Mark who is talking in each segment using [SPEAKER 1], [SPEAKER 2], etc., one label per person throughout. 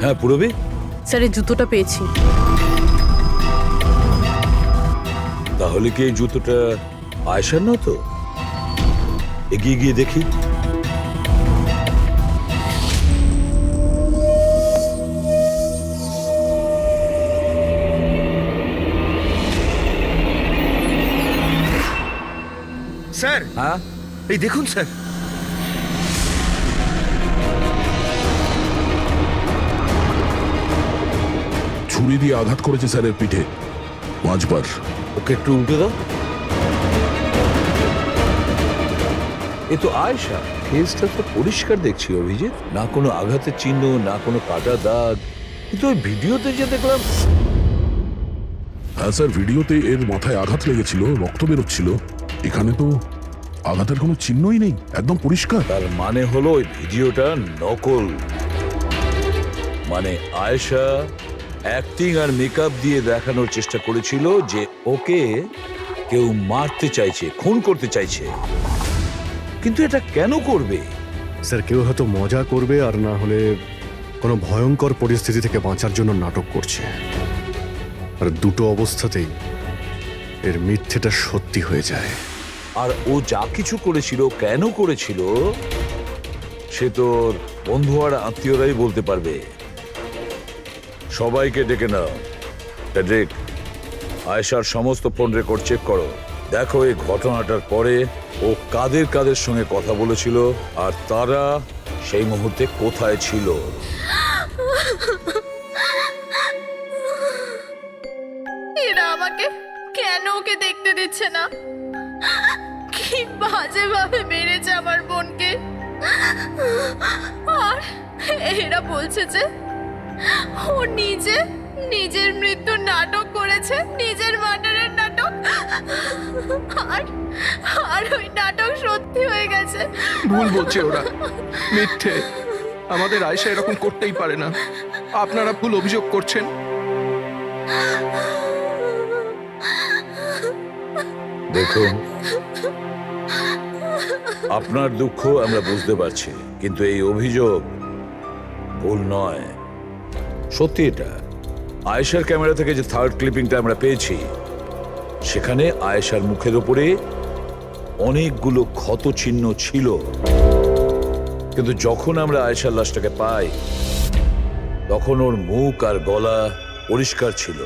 [SPEAKER 1] হ্যাঁ পুরবী,
[SPEAKER 2] স্যার এই জুতোটা পেয়েছি।
[SPEAKER 1] তাহলে কি এই জুতোটা আয়েশার না? তো এগিয়ে গিয়ে দেখি।
[SPEAKER 3] স্যার,
[SPEAKER 1] হ্যাঁ
[SPEAKER 3] এই দেখুন স্যার।
[SPEAKER 4] ছুরি দিয়ে আঘাত করেছে স্যারের পিঠে 5 বার।
[SPEAKER 1] ওকে একটু উল্টে দাও। এ তো আয়েশা, ফেসটা তো পরিষ্কার দেখছি অভিজিৎ, না কোনো আঘাতের চিহ্ন, না কোনো কাটা দাগ। কিন্তু ওই ভিডিওতে যে দেখলাম।
[SPEAKER 4] হ্যাঁ স্যার, ভিডিওতে এর মাথায় আঘাত লেগেছিল, রক্ত বেরোচ্ছিল। এখানে তো আঘাতের কোনো চিহ্নই নেই, একদম পরিষ্কার।
[SPEAKER 1] তার মানে হলো ওই ভিডিওটা নকল। মানে আয়েশা অ্যাক্টিং আর মেকআপ দিয়ে দেখানোর চেষ্টা করেছিল যে ওকে কেউ মারতে চাইছে, খুন করতে চাইছে। কিন্তু এটা কেন করবে?
[SPEAKER 5] স্যার কেউ হয়তো মজা করবে, আর না হলে কোনো ভয়ঙ্কর পরিস্থিতি থেকে বাঁচার জন্য নাটক করছে। আর দুটো অবস্থাতেই এর মিথ্যেটা সত্যি হয়ে যায়।
[SPEAKER 1] আর ও যা কিছু করেছিল, কেন করেছিল, সে তোর বন্ধু আর আত্মীয়রাই বলতে পারবে। সবাইকে ডেকে নাও। ফেডরিক, আয়েশার সমস্ত ফোন রেকর্ড চেক করো। দেখো এই ঘটনাটার পরে ও কাদের কাদের সঙ্গে কথা বলেছিল আর তারা সেই মুহূর্তে কোথায় ছিল।
[SPEAKER 2] এরা আমাকে কেন ওকে দেখতে দিচ্ছে না? কি বাজে ভাবে মেরেছে আমার বোনকে। আর এরা বলছে যে ও নিজের মৃত্যুর নাটক করেছে, নিজের মার্ডারের নাটক। আর ওই নাটক সত্যি হয়ে গেছে।
[SPEAKER 3] ভুল বলছে ওরা, মিথ্যে। আমাদের আয়েশা এরকম করতেই পারে না। আপনারা ভুল অভিযোগ করছেন।
[SPEAKER 1] দেখুন, আপনার দুঃখ আমরা বুঝতে পারছি, কিন্তু এই অভিযোগ ভুল নয়, সত্যি। এটা আয়েশার ক্যামেরা থেকে যে থার্ড ক্লিপিংটা আমরা পেয়েছি, সেখানে আয়েশার মুখের উপরে অনেকগুলো ক্ষত চিহ্ন ছিল। কিন্তু যখন আমরা আয়েশার লাশটাকে পাই, তখন ওর মুখ আর গলা পরিষ্কার ছিল।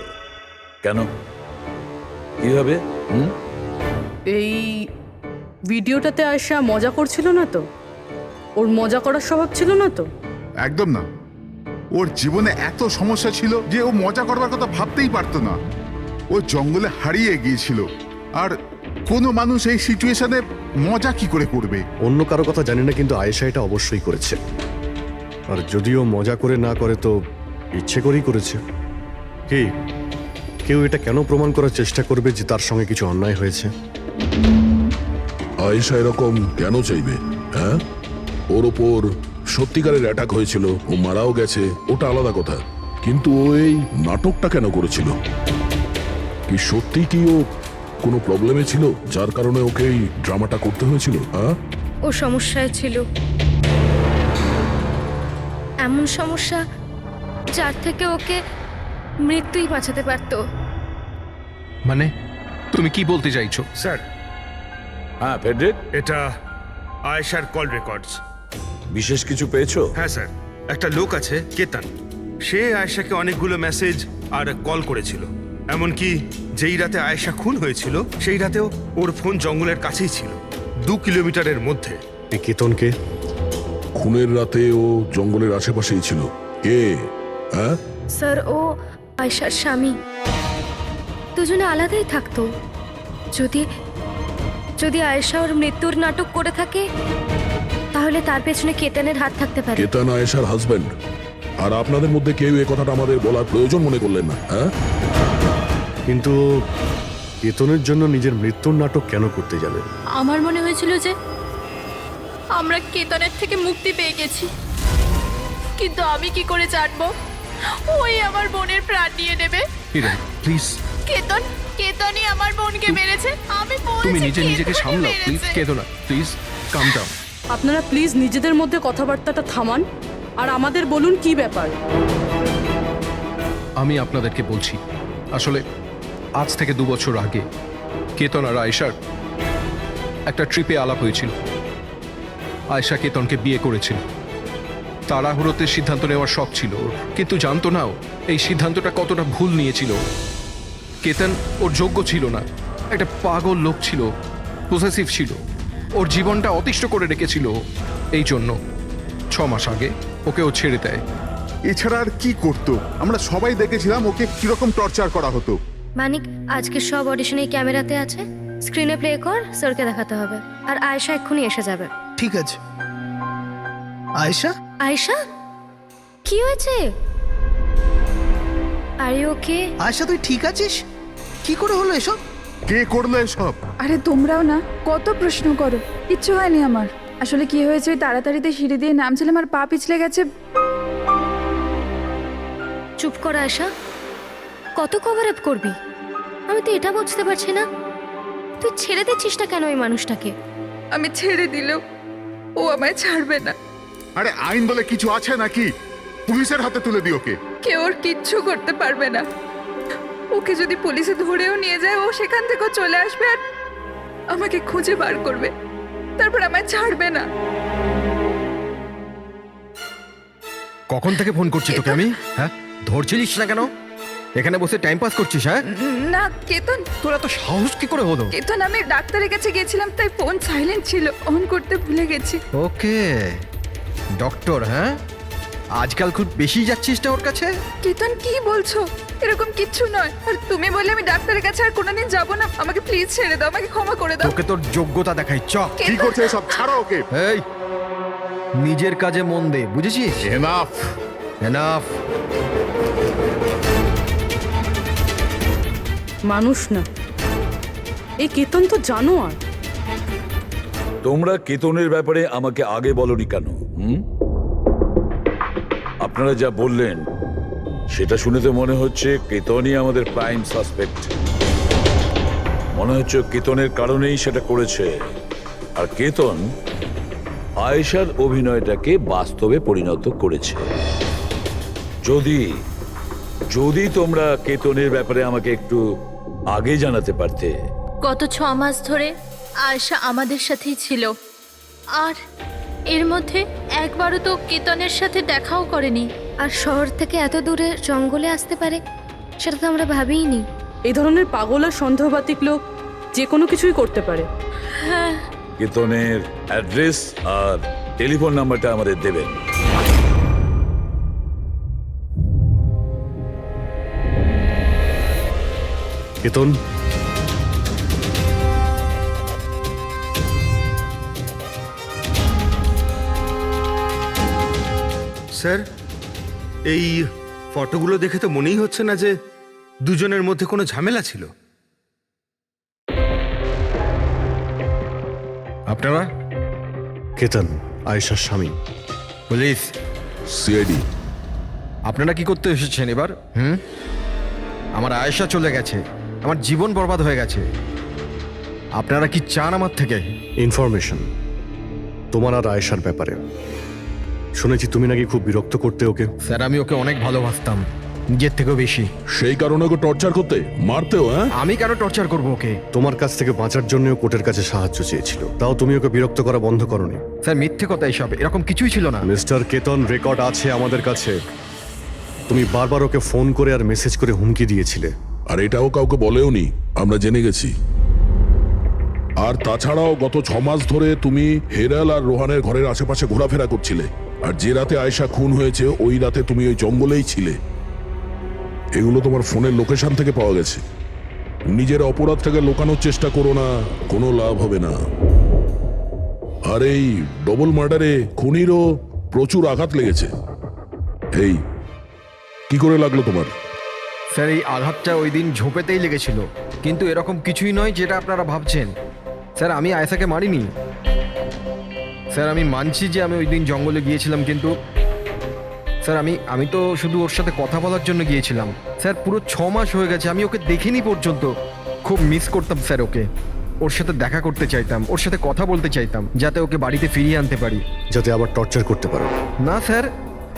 [SPEAKER 1] কেন, কিভাবে?
[SPEAKER 2] এই ভিডিওটাতে আয়েশা মজা করছিল না তো? ওর মজা করার স্বভাব ছিল না তো?
[SPEAKER 6] একদম না। ওর জীবনে এত সমস্যা ছিল যে ও মজা করবার কথা ভাবতেই পারতো না। ও জঙ্গলে হারিয়ে গিয়েছিল, আর কোনো মানুষ এই সিচুয়েশনে মজা কি করে করবে?
[SPEAKER 5] অন্য কারো কথা জানি না, কিন্তু আয়েশা এটা অবশ্যই করেছে। আর যদিও মজা করে না করে তো ইচ্ছে করেই করেছে। কি কেউ এটা কেন প্রমাণ করার চেষ্টা করবে যে তার সঙ্গে কিছু অন্যায় হয়েছে?
[SPEAKER 4] আয়েশা এরকম কেন চাইবে? হ্যাঁ, ওর ওপর সত্যিকারের অ্যাটাক হয়েছিল, ও মারাও গেছে, ওটা আলাদা কথা। কিন্তু ও এই নাটকটা কেন করেছিল? কি সত্যি কি ও কোনো প্রবলেমে ছিল যার কারণে ওকে এই ড্রামাটা করতে হয়েছিল? হ্যাঁ,
[SPEAKER 7] ও সমস্যায় ছিল, এমন সমস্যা যার থেকে ওকে মৃত্যুই বাঁচাতে পারতো।
[SPEAKER 3] মানে তুমি কি বলতে চাইছো?
[SPEAKER 8] স্যার,
[SPEAKER 1] হ্যাঁ ফেডরিক,
[SPEAKER 8] এটা আয়েশার কল রেকর্ডস।
[SPEAKER 1] বিশেষ কিছু পেয়েছো?
[SPEAKER 8] হ্যাঁ স্যার, একটা লোক আছে কেতন, সে আয়েশাকে অনেকগুলো মেসেজ আর কল করেছিল। এমনকি যেই রাতে আয়েশা খুন হয়েছিল, সেই রাতেও ওর ফোন জঙ্গলের কাছেই ছিল, 2 কিলোমিটারের মধ্যে।
[SPEAKER 5] এই কেতনকে?
[SPEAKER 4] খুনের রাতে ও জঙ্গলের আশেপাশেই ছিল। কে? হ্যাঁ,
[SPEAKER 7] স্যার, ও আয়েশার স্বামী। দুজনে আলাদাই থাকতো। যদি আয়েশা ওর মৃত্যুর নাটক করে থাকে, তাহলে তার পেছনে কেতনের হাত থাকতে পারে।
[SPEAKER 4] কেতন আয়েশার হাজবেন্ড, আর আপনাদের মধ্যে কেউ এই কথাটা আমাদের বলার প্রয়োজন মনে করলেন না। হ্যাঁ,
[SPEAKER 5] কিন্তু কেতনের জন্য নিজের মৃত্যুর নাটক কেন করতে যাবে?
[SPEAKER 2] আমার মনে হয়েছিল যে আমরা কেতনের থেকে মুক্তি পেয়ে গেছি, কিন্তু আমি কি করে জানবো ওই আমার বোনের প্রাণ নিয়ে নেবে?
[SPEAKER 3] হিরেন, প্লিজ
[SPEAKER 2] কেতনই আমার বোনকে মেরেছে। আমি বলছি
[SPEAKER 3] তুমি নিজেকে
[SPEAKER 2] কেতনই
[SPEAKER 3] সামলাও।
[SPEAKER 2] মেরেছে।
[SPEAKER 3] প্লিজ কেঁদো না, প্লিজ কাম ডাউন।
[SPEAKER 2] আপনারা প্লিজ নিজেদের মধ্যে কথাবার্তাটা থামান আর আমাদের বলুন কি ব্যাপার।
[SPEAKER 3] আমি আপনাদেরকে বলছি, আসলে আজ থেকে 2 বছর আগে কেতন আর আয়েশার একটা ট্রিপে আলাপ হয়েছিল। আয়েশা কেতনকে বিয়ে করেছিল। তাড়াহুড়োতে সিদ্ধান্ত নেওয়ার শখ ছিল ওর, কিন্তু জানতো না ও এই সিদ্ধান্তটা কতটা ভুল নিয়েছিল। কেতন ওর যোগ্য ছিল না, একটা পাগল লোক ছিল, পসেসিভ ছিল, ওর জীবনটা অতিষ্ঠ করে রেখেছিল। এই জন্য 6 মাস আগে ওকে ও ছেড়ে দেয়।
[SPEAKER 6] এছাড়া আর কি করতো? আমরা সবাই দেখেছিলাম ওকে কিরকম টর্চার করা হতো।
[SPEAKER 7] মানিক, আজকে সব অডিশনে ক্যামেরাতে আছে, স্ক্রিনে প্লে কর, স্যারকে দেখাতে হবে। আর আয়েশা এক্ষুনি এসে যাবে।
[SPEAKER 9] ঠিক আছে। আয়েশা,
[SPEAKER 7] আয়েশা, কি হয়েছে? Are you okay?
[SPEAKER 9] আয়েশা তুই ঠিক আছিস? কি করে হলো এসব?
[SPEAKER 6] কে করলো এসব?
[SPEAKER 10] আরে তোমরাও না কত প্রশ্ন করো, কিচ্ছু হয়নি আমার। আসলে কি হয়েছে, ওই তাড়াতাড়িতে সিঁড়ি দিয়ে নামছিলাম আর পা পিছলে গেছে।
[SPEAKER 7] চুপ কর আয়েশা, কত কভার আপ করবি? আমি তো এটা বুঝতে পারছি না, তুই ছেড়ে দিচ্ছিস না কেন ওই মানুষটাকে?
[SPEAKER 10] আমি ছেড়ে দিলেও ও আমায় ছাড়বে না।
[SPEAKER 6] আরে আইন বলে কিছু আছে নাকি? পুলিশের হাতে তুলে দিও ওকে।
[SPEAKER 10] কেউ ওর কিচ্ছু করতে পারবে না। ওকে যদি পুলিশে ধরেও নিয়ে যায়, ও সেখান থেকেও চলে আসবে আর আমাকে খুঁজে বার করবে, তারপর আমায় ছাড়বে না।
[SPEAKER 11] কখন থেকে ফোন করছি তোকে আমি? হ্যাঁ, ধরছিলিস না কেন? এখানে বসে টাইম পাস করছিস? হ্যাঁ,
[SPEAKER 10] না কেতন,
[SPEAKER 11] তোর এত সাহস কি করে হলো?
[SPEAKER 10] কেতন আমি ডাক্তারের কাছে গেছিলাম, তাই ফোন সাইলেন্ট ছিল, অন করতে ভুলে গেছি।
[SPEAKER 11] ওকে, ডক্টর, হ্যাঁ আজকাল খুব বেশি যাচ্ছিস না ওর কাছে?
[SPEAKER 10] কেতন কি বলছো? এরকম কিচ্ছু নয়। আর তুমি বললে আমি ডাক্তারের কাছে আর কোনোদিন যাব না। আমাকে প্লিজ ছেড়ে দাও, আমাকে ক্ষমা করে দাও।
[SPEAKER 11] তোকে তোর যোগ্যতা দেখাই, চ।
[SPEAKER 6] কি করছে এসব? ছাড়ো ওকে।
[SPEAKER 11] এই, নিজের কাজে মন দে, বুঝেছিস?
[SPEAKER 6] এনাফ।
[SPEAKER 11] এনাফ।
[SPEAKER 12] মানুষ না, এই কেতন তো জানোয়ার।
[SPEAKER 1] তোমরা কেতনের ব্যাপারে আমাকে আগে বলনি কেন? আপনারা যা বললেন সেটা শুনে তো মনে হচ্ছে কেতনই আমাদের প্রাইম সাসপেক্ট। মনে হচ্ছে কেতনের কারণেই সেটা করেছে। আর কেতন আয়েশার অভিনয়টাকে বাস্তবে পরিণত করেছে। যদি যদি তোমরা কেতনের ব্যাপারে আমাকে একটু আগে জানাতে পারতে।
[SPEAKER 2] গত 6 মাস ধরে আয়েশা আমাদের সাথেই ছিল, আর এর মধ্যে একবারও তো কেতনের সাথে দেখাও করেনি।
[SPEAKER 7] আর শহর থেকে এত দূরে জঙ্গলে আসতে পারে সেটা তো আমরা ভাবিইনি।
[SPEAKER 12] এই ধরনের পাগল আর সন্দেহবাতিক লোক যে কোনো কিছুই করতে পারে।
[SPEAKER 2] হ্যাঁ,
[SPEAKER 1] কেতনের অ্যাড্রেস আর টেলিফোন নাম্বারটা আমাদের দেবেন।
[SPEAKER 5] কেতন,
[SPEAKER 8] স্যার, এই ফটোগুলো দেখে তো মনেই হচ্ছে না যে দুজনের মধ্যে কোনো ঝামেলা ছিল।
[SPEAKER 11] আপনারা?
[SPEAKER 5] কেতন আয়েশার স্বামী।
[SPEAKER 11] পুলিশ?
[SPEAKER 4] সিআইডি।
[SPEAKER 11] আপনারা কি করতে এসেছেন এবার? আমার আয়েশা চলে গেছে, আমার জীবন বরবাদ হয়ে গেছে। আপনারা কি চান আমার থেকে?
[SPEAKER 5] ইনফরমেশন তোমার আর আয়েশার ব্যাপারে শুনেছি তুমি নাকি খুব বিরক্ত করতে ওকে।
[SPEAKER 11] স্যার, আমি ওকে অনেক ভালোবাসতাম, নিজের থেকেও বেশি।
[SPEAKER 4] সেই কারণে ওকে টর্চার করতে, মারতেও? হ্যাঁ,
[SPEAKER 11] আমি কেন টর্চার করবো ওকে?
[SPEAKER 5] তোমার কাছ থেকে বাঁচার জন্য কোর্টের কাছে সাহায্য চেয়েছিল, তাও তুমি ওকে বিরক্ত করা বন্ধ করনি।
[SPEAKER 11] স্যার, মিথ্যে কথা এসব, এরকম কিছুই ছিল না।
[SPEAKER 5] মিস্টার কেতন, রেকর্ড আছে আমাদের কাছে। তুমি বারবার ওকে ফোন করে আর মেসেজ করে হুমকি দিয়েছিলে।
[SPEAKER 4] আর এটাও কাউকে বলেওনি, আমরা জেনে গেছি। আর তাছাড়াও গত 6 মাস ধরে তুমি হেরাল আর রোহানের ঘরের আশেপাশে ঘোরাফেরা করছিলে। আর যে রাতে আয়েশা খুন হয়েছে ওই রাতে তুমি ওই জঙ্গলেই ছিলে। এগুলো তোমার ফোনের লোকেশন থেকে পাওয়া গেছে। নিজের অপরাধটাকে লুকানোর চেষ্টা করো না, কোনো লাভ হবে না। আর এই ডবল মার্ডারে খুনিরও প্রচুর আঘাত লেগেছে। এই কি করে লাগলো তোমার?
[SPEAKER 11] স্যার, এই আঘাতটা ওই দিন ঝোপেতেই লেগেছিল, কিন্তু এরকম কিছুই নয় যেটা আপনারা ভাবছেন। স্যার, আমি আয়েশাকে মারিনি। স্যার, আমি মানছি যে আমি ওই দিন জঙ্গলে গিয়েছিলাম, কিন্তু স্যার আমি তো শুধু ওর সাথে কথা বলার জন্য গিয়েছিলাম। স্যার, পুরো 6 মাস হয়ে গেছে, আমি ওকে দেখিনি পর্যন্ত। খুব মিস করতাম স্যার ওকে, ওর সাথে দেখা করতে চাইতাম, ওর সাথে কথা বলতে চাইতাম, যাতে ওকে বাড়িতে ফিরিয়ে আনতে পারি,
[SPEAKER 5] যাতে আবার টর্চার করতে পারো।
[SPEAKER 11] না স্যার,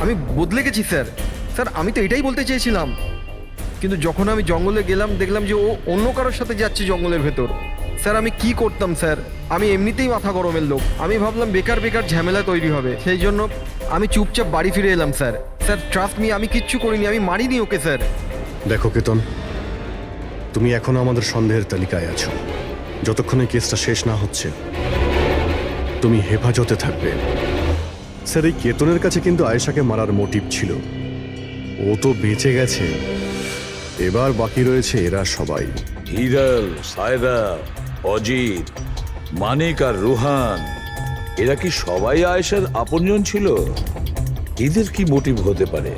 [SPEAKER 11] আমি বদলে গেছি স্যার। স্যার, আমি তো এটাই বলতে চেয়েছিলাম। কিন্তু যখন আমি জঙ্গলে গেলাম দেখলাম যে ও অন্য কারোর সাথে যাচ্ছে জঙ্গলের ভেতর। স্যার আমি কি করতাম স্যার, আমি এমনিতেই মাথা গরমের লোক, আমি ভাবলাম বেকার বেকার ঝামেলা তৈরি হবে, সেই জন্য আমি চুপচাপ বাড়ি ফিরে এলাম স্যার। স্যার ট্রাস্ট মি, আমি কিচ্ছু করিনি, আমি মারিনি ওকে স্যার।
[SPEAKER 5] দেখো কেতন, তুমি এখনো আমাদের সন্দেহের তালিকায় আছো। যতক্ষণে কেসটা শেষ না হচ্ছে তুমি হেফাজতে থাকবে। স্যার, এই কেতনের কাছে কিন্তু আয়েশাকে মারার মোটিভ ছিল, ও তো বেঁচে গেছে। এবার বাকি রয়েছে এরা সবাই।
[SPEAKER 1] হিরাল, সায়রা, অজিত, মানিক আর রুহান, এরা কি সবাই আয়েশার আপনজন ছিল? এদের কি মোটিভ হতে পারে?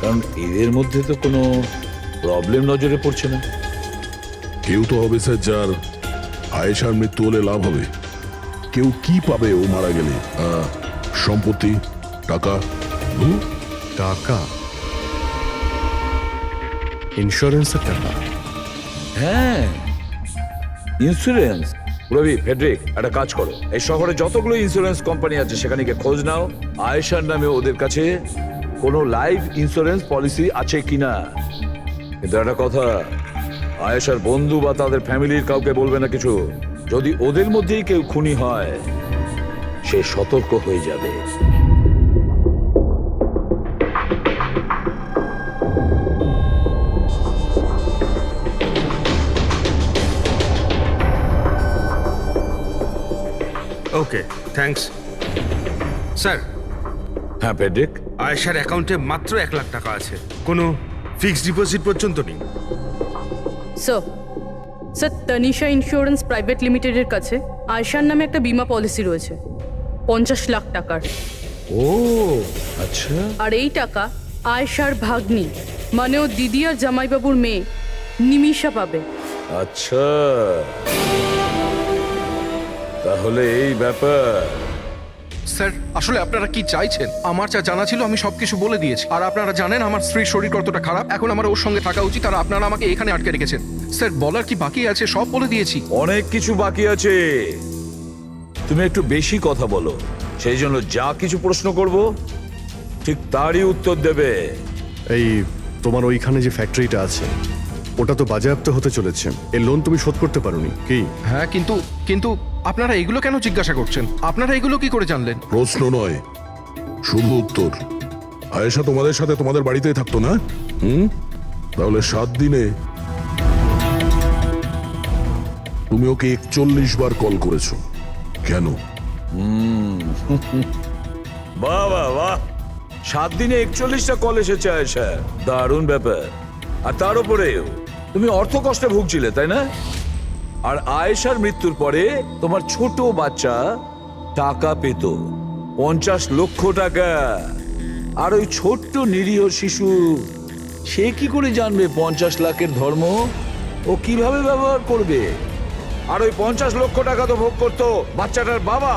[SPEAKER 1] কারণ এদের মধ্যে তো কোনো প্রবলেম নজরে পড়ছে না।
[SPEAKER 4] কেউ তো হবে স্যার যার আয়েশার মৃত্যু হলে লাভ হবে। কেউ কি পাবে ও মারা গেলে? সম্পত্তি, টাকা।
[SPEAKER 5] টাকা? ইন্স্যুরেন্সের টাকা?
[SPEAKER 1] হ্যাঁ, ইন্স্যুরেন্স। রবি, ফেডরিক, একটা কাজ করো, এই শহরে যতগুলো ইন্স্যুরেন্স কোম্পানি আছে সেখানে গিয়ে খোঁজ নাও আয়েশার নামে ওদের কাছে কোনো লাইফ ইন্স্যুরেন্স পলিসি আছে কিনা। কিন্তু একটা কথা, আয়েশার বন্ধু বা তাদের ফ্যামিলির কাউকে বলবে না কিছু। যদি ওদের মধ্যেই কেউ খুনি হয় সে সতর্ক হয়ে যাবে।
[SPEAKER 8] ওকে, থ্যাঙ্কস স্যার।
[SPEAKER 1] হ্যাঁ ফেডরিক,
[SPEAKER 8] আয়েশার অ্যাকাউন্টে মাত্র 1 লাখ টাকা আছে, কোনো ফিক্সড ডিপোজিট পর্যন্ত নেই।
[SPEAKER 12] স্যার, তনিশা ইন্স্যুরেন্স প্রাইভেট লিমিটেডের কাছে আয়শার নামে একটা বীমা পলিসি রয়েছে 50 লাখ টাকার।
[SPEAKER 1] ও আচ্ছা।
[SPEAKER 12] আর এই টাকা আয়শার ভাগ্নি মানে ও দিদি আর জামাইবাবুর মেয়ে নিমিষা পাবে।
[SPEAKER 1] আচ্ছা, তাহলে এই ব্যাপার।
[SPEAKER 3] স্যার আসলে আপনারা কি চাইছেন? আমার যা জানা ছিল আমি সবকিছু বলে দিয়েছি। আর আপনারা জানেন আমার স্ত্রীর শরীর কতটা খারাপ, এখন আমার ওর সঙ্গে থাকা উচিত, আর আপনারা আমাকে এখানে আটকে রেখেছেন। স্যার বলার কি বাকি আছে? সব বলে দিয়েছি।
[SPEAKER 1] অনেক কিছু বাকি আছে, তুমি একটু বেশি কথা বলো, সেই জন্য যা কিছু প্রশ্ন করব ঠিক তারই উত্তর দেবে।
[SPEAKER 5] এই তোমার ওইখানে যে ফ্যাক্টরিটা আছে ওটা তো বাজেয়াপ্ত হতে চলেছে, এর লোন তুমি শোধ করতে পারোনি কি?
[SPEAKER 3] হ্যাঁ, কিন্তু আপনারা এগুলো কেন জিজ্ঞাসা করছেন? আপনারা এগুলো কি করে জানলেন?
[SPEAKER 4] প্রশ্ন নয়, শুধু উত্তর। আয়েশা তোমাদের সাথে তোমাদের বাড়িতেই থাকতো না? তাহলে 7 দিনে তুমি ওকে 41 বার কল করেছো কেন?
[SPEAKER 1] বাহ বাহ বাহ, 7 দিনে 41টা কল এসেছে আয়েশা, দারুণ ব্যাপার। আর তার উপরেও তুমি অর্থ কষ্টে ভুগছিলে, তাই না? আর আয়েশার মৃত্যুর পরে তোমার ছোট বাচ্চা টাকা পেত 50 লক্ষ টাকা। আর ওই ছোট্ট নিরীহ শিশু সে কি করে জানবে 50 লাখের ধর্ম ও কিভাবে ব্যবহার করবে? আর ওই 50 লক্ষ টাকা তো ভোগ করতো বাচ্চাটার বাবা,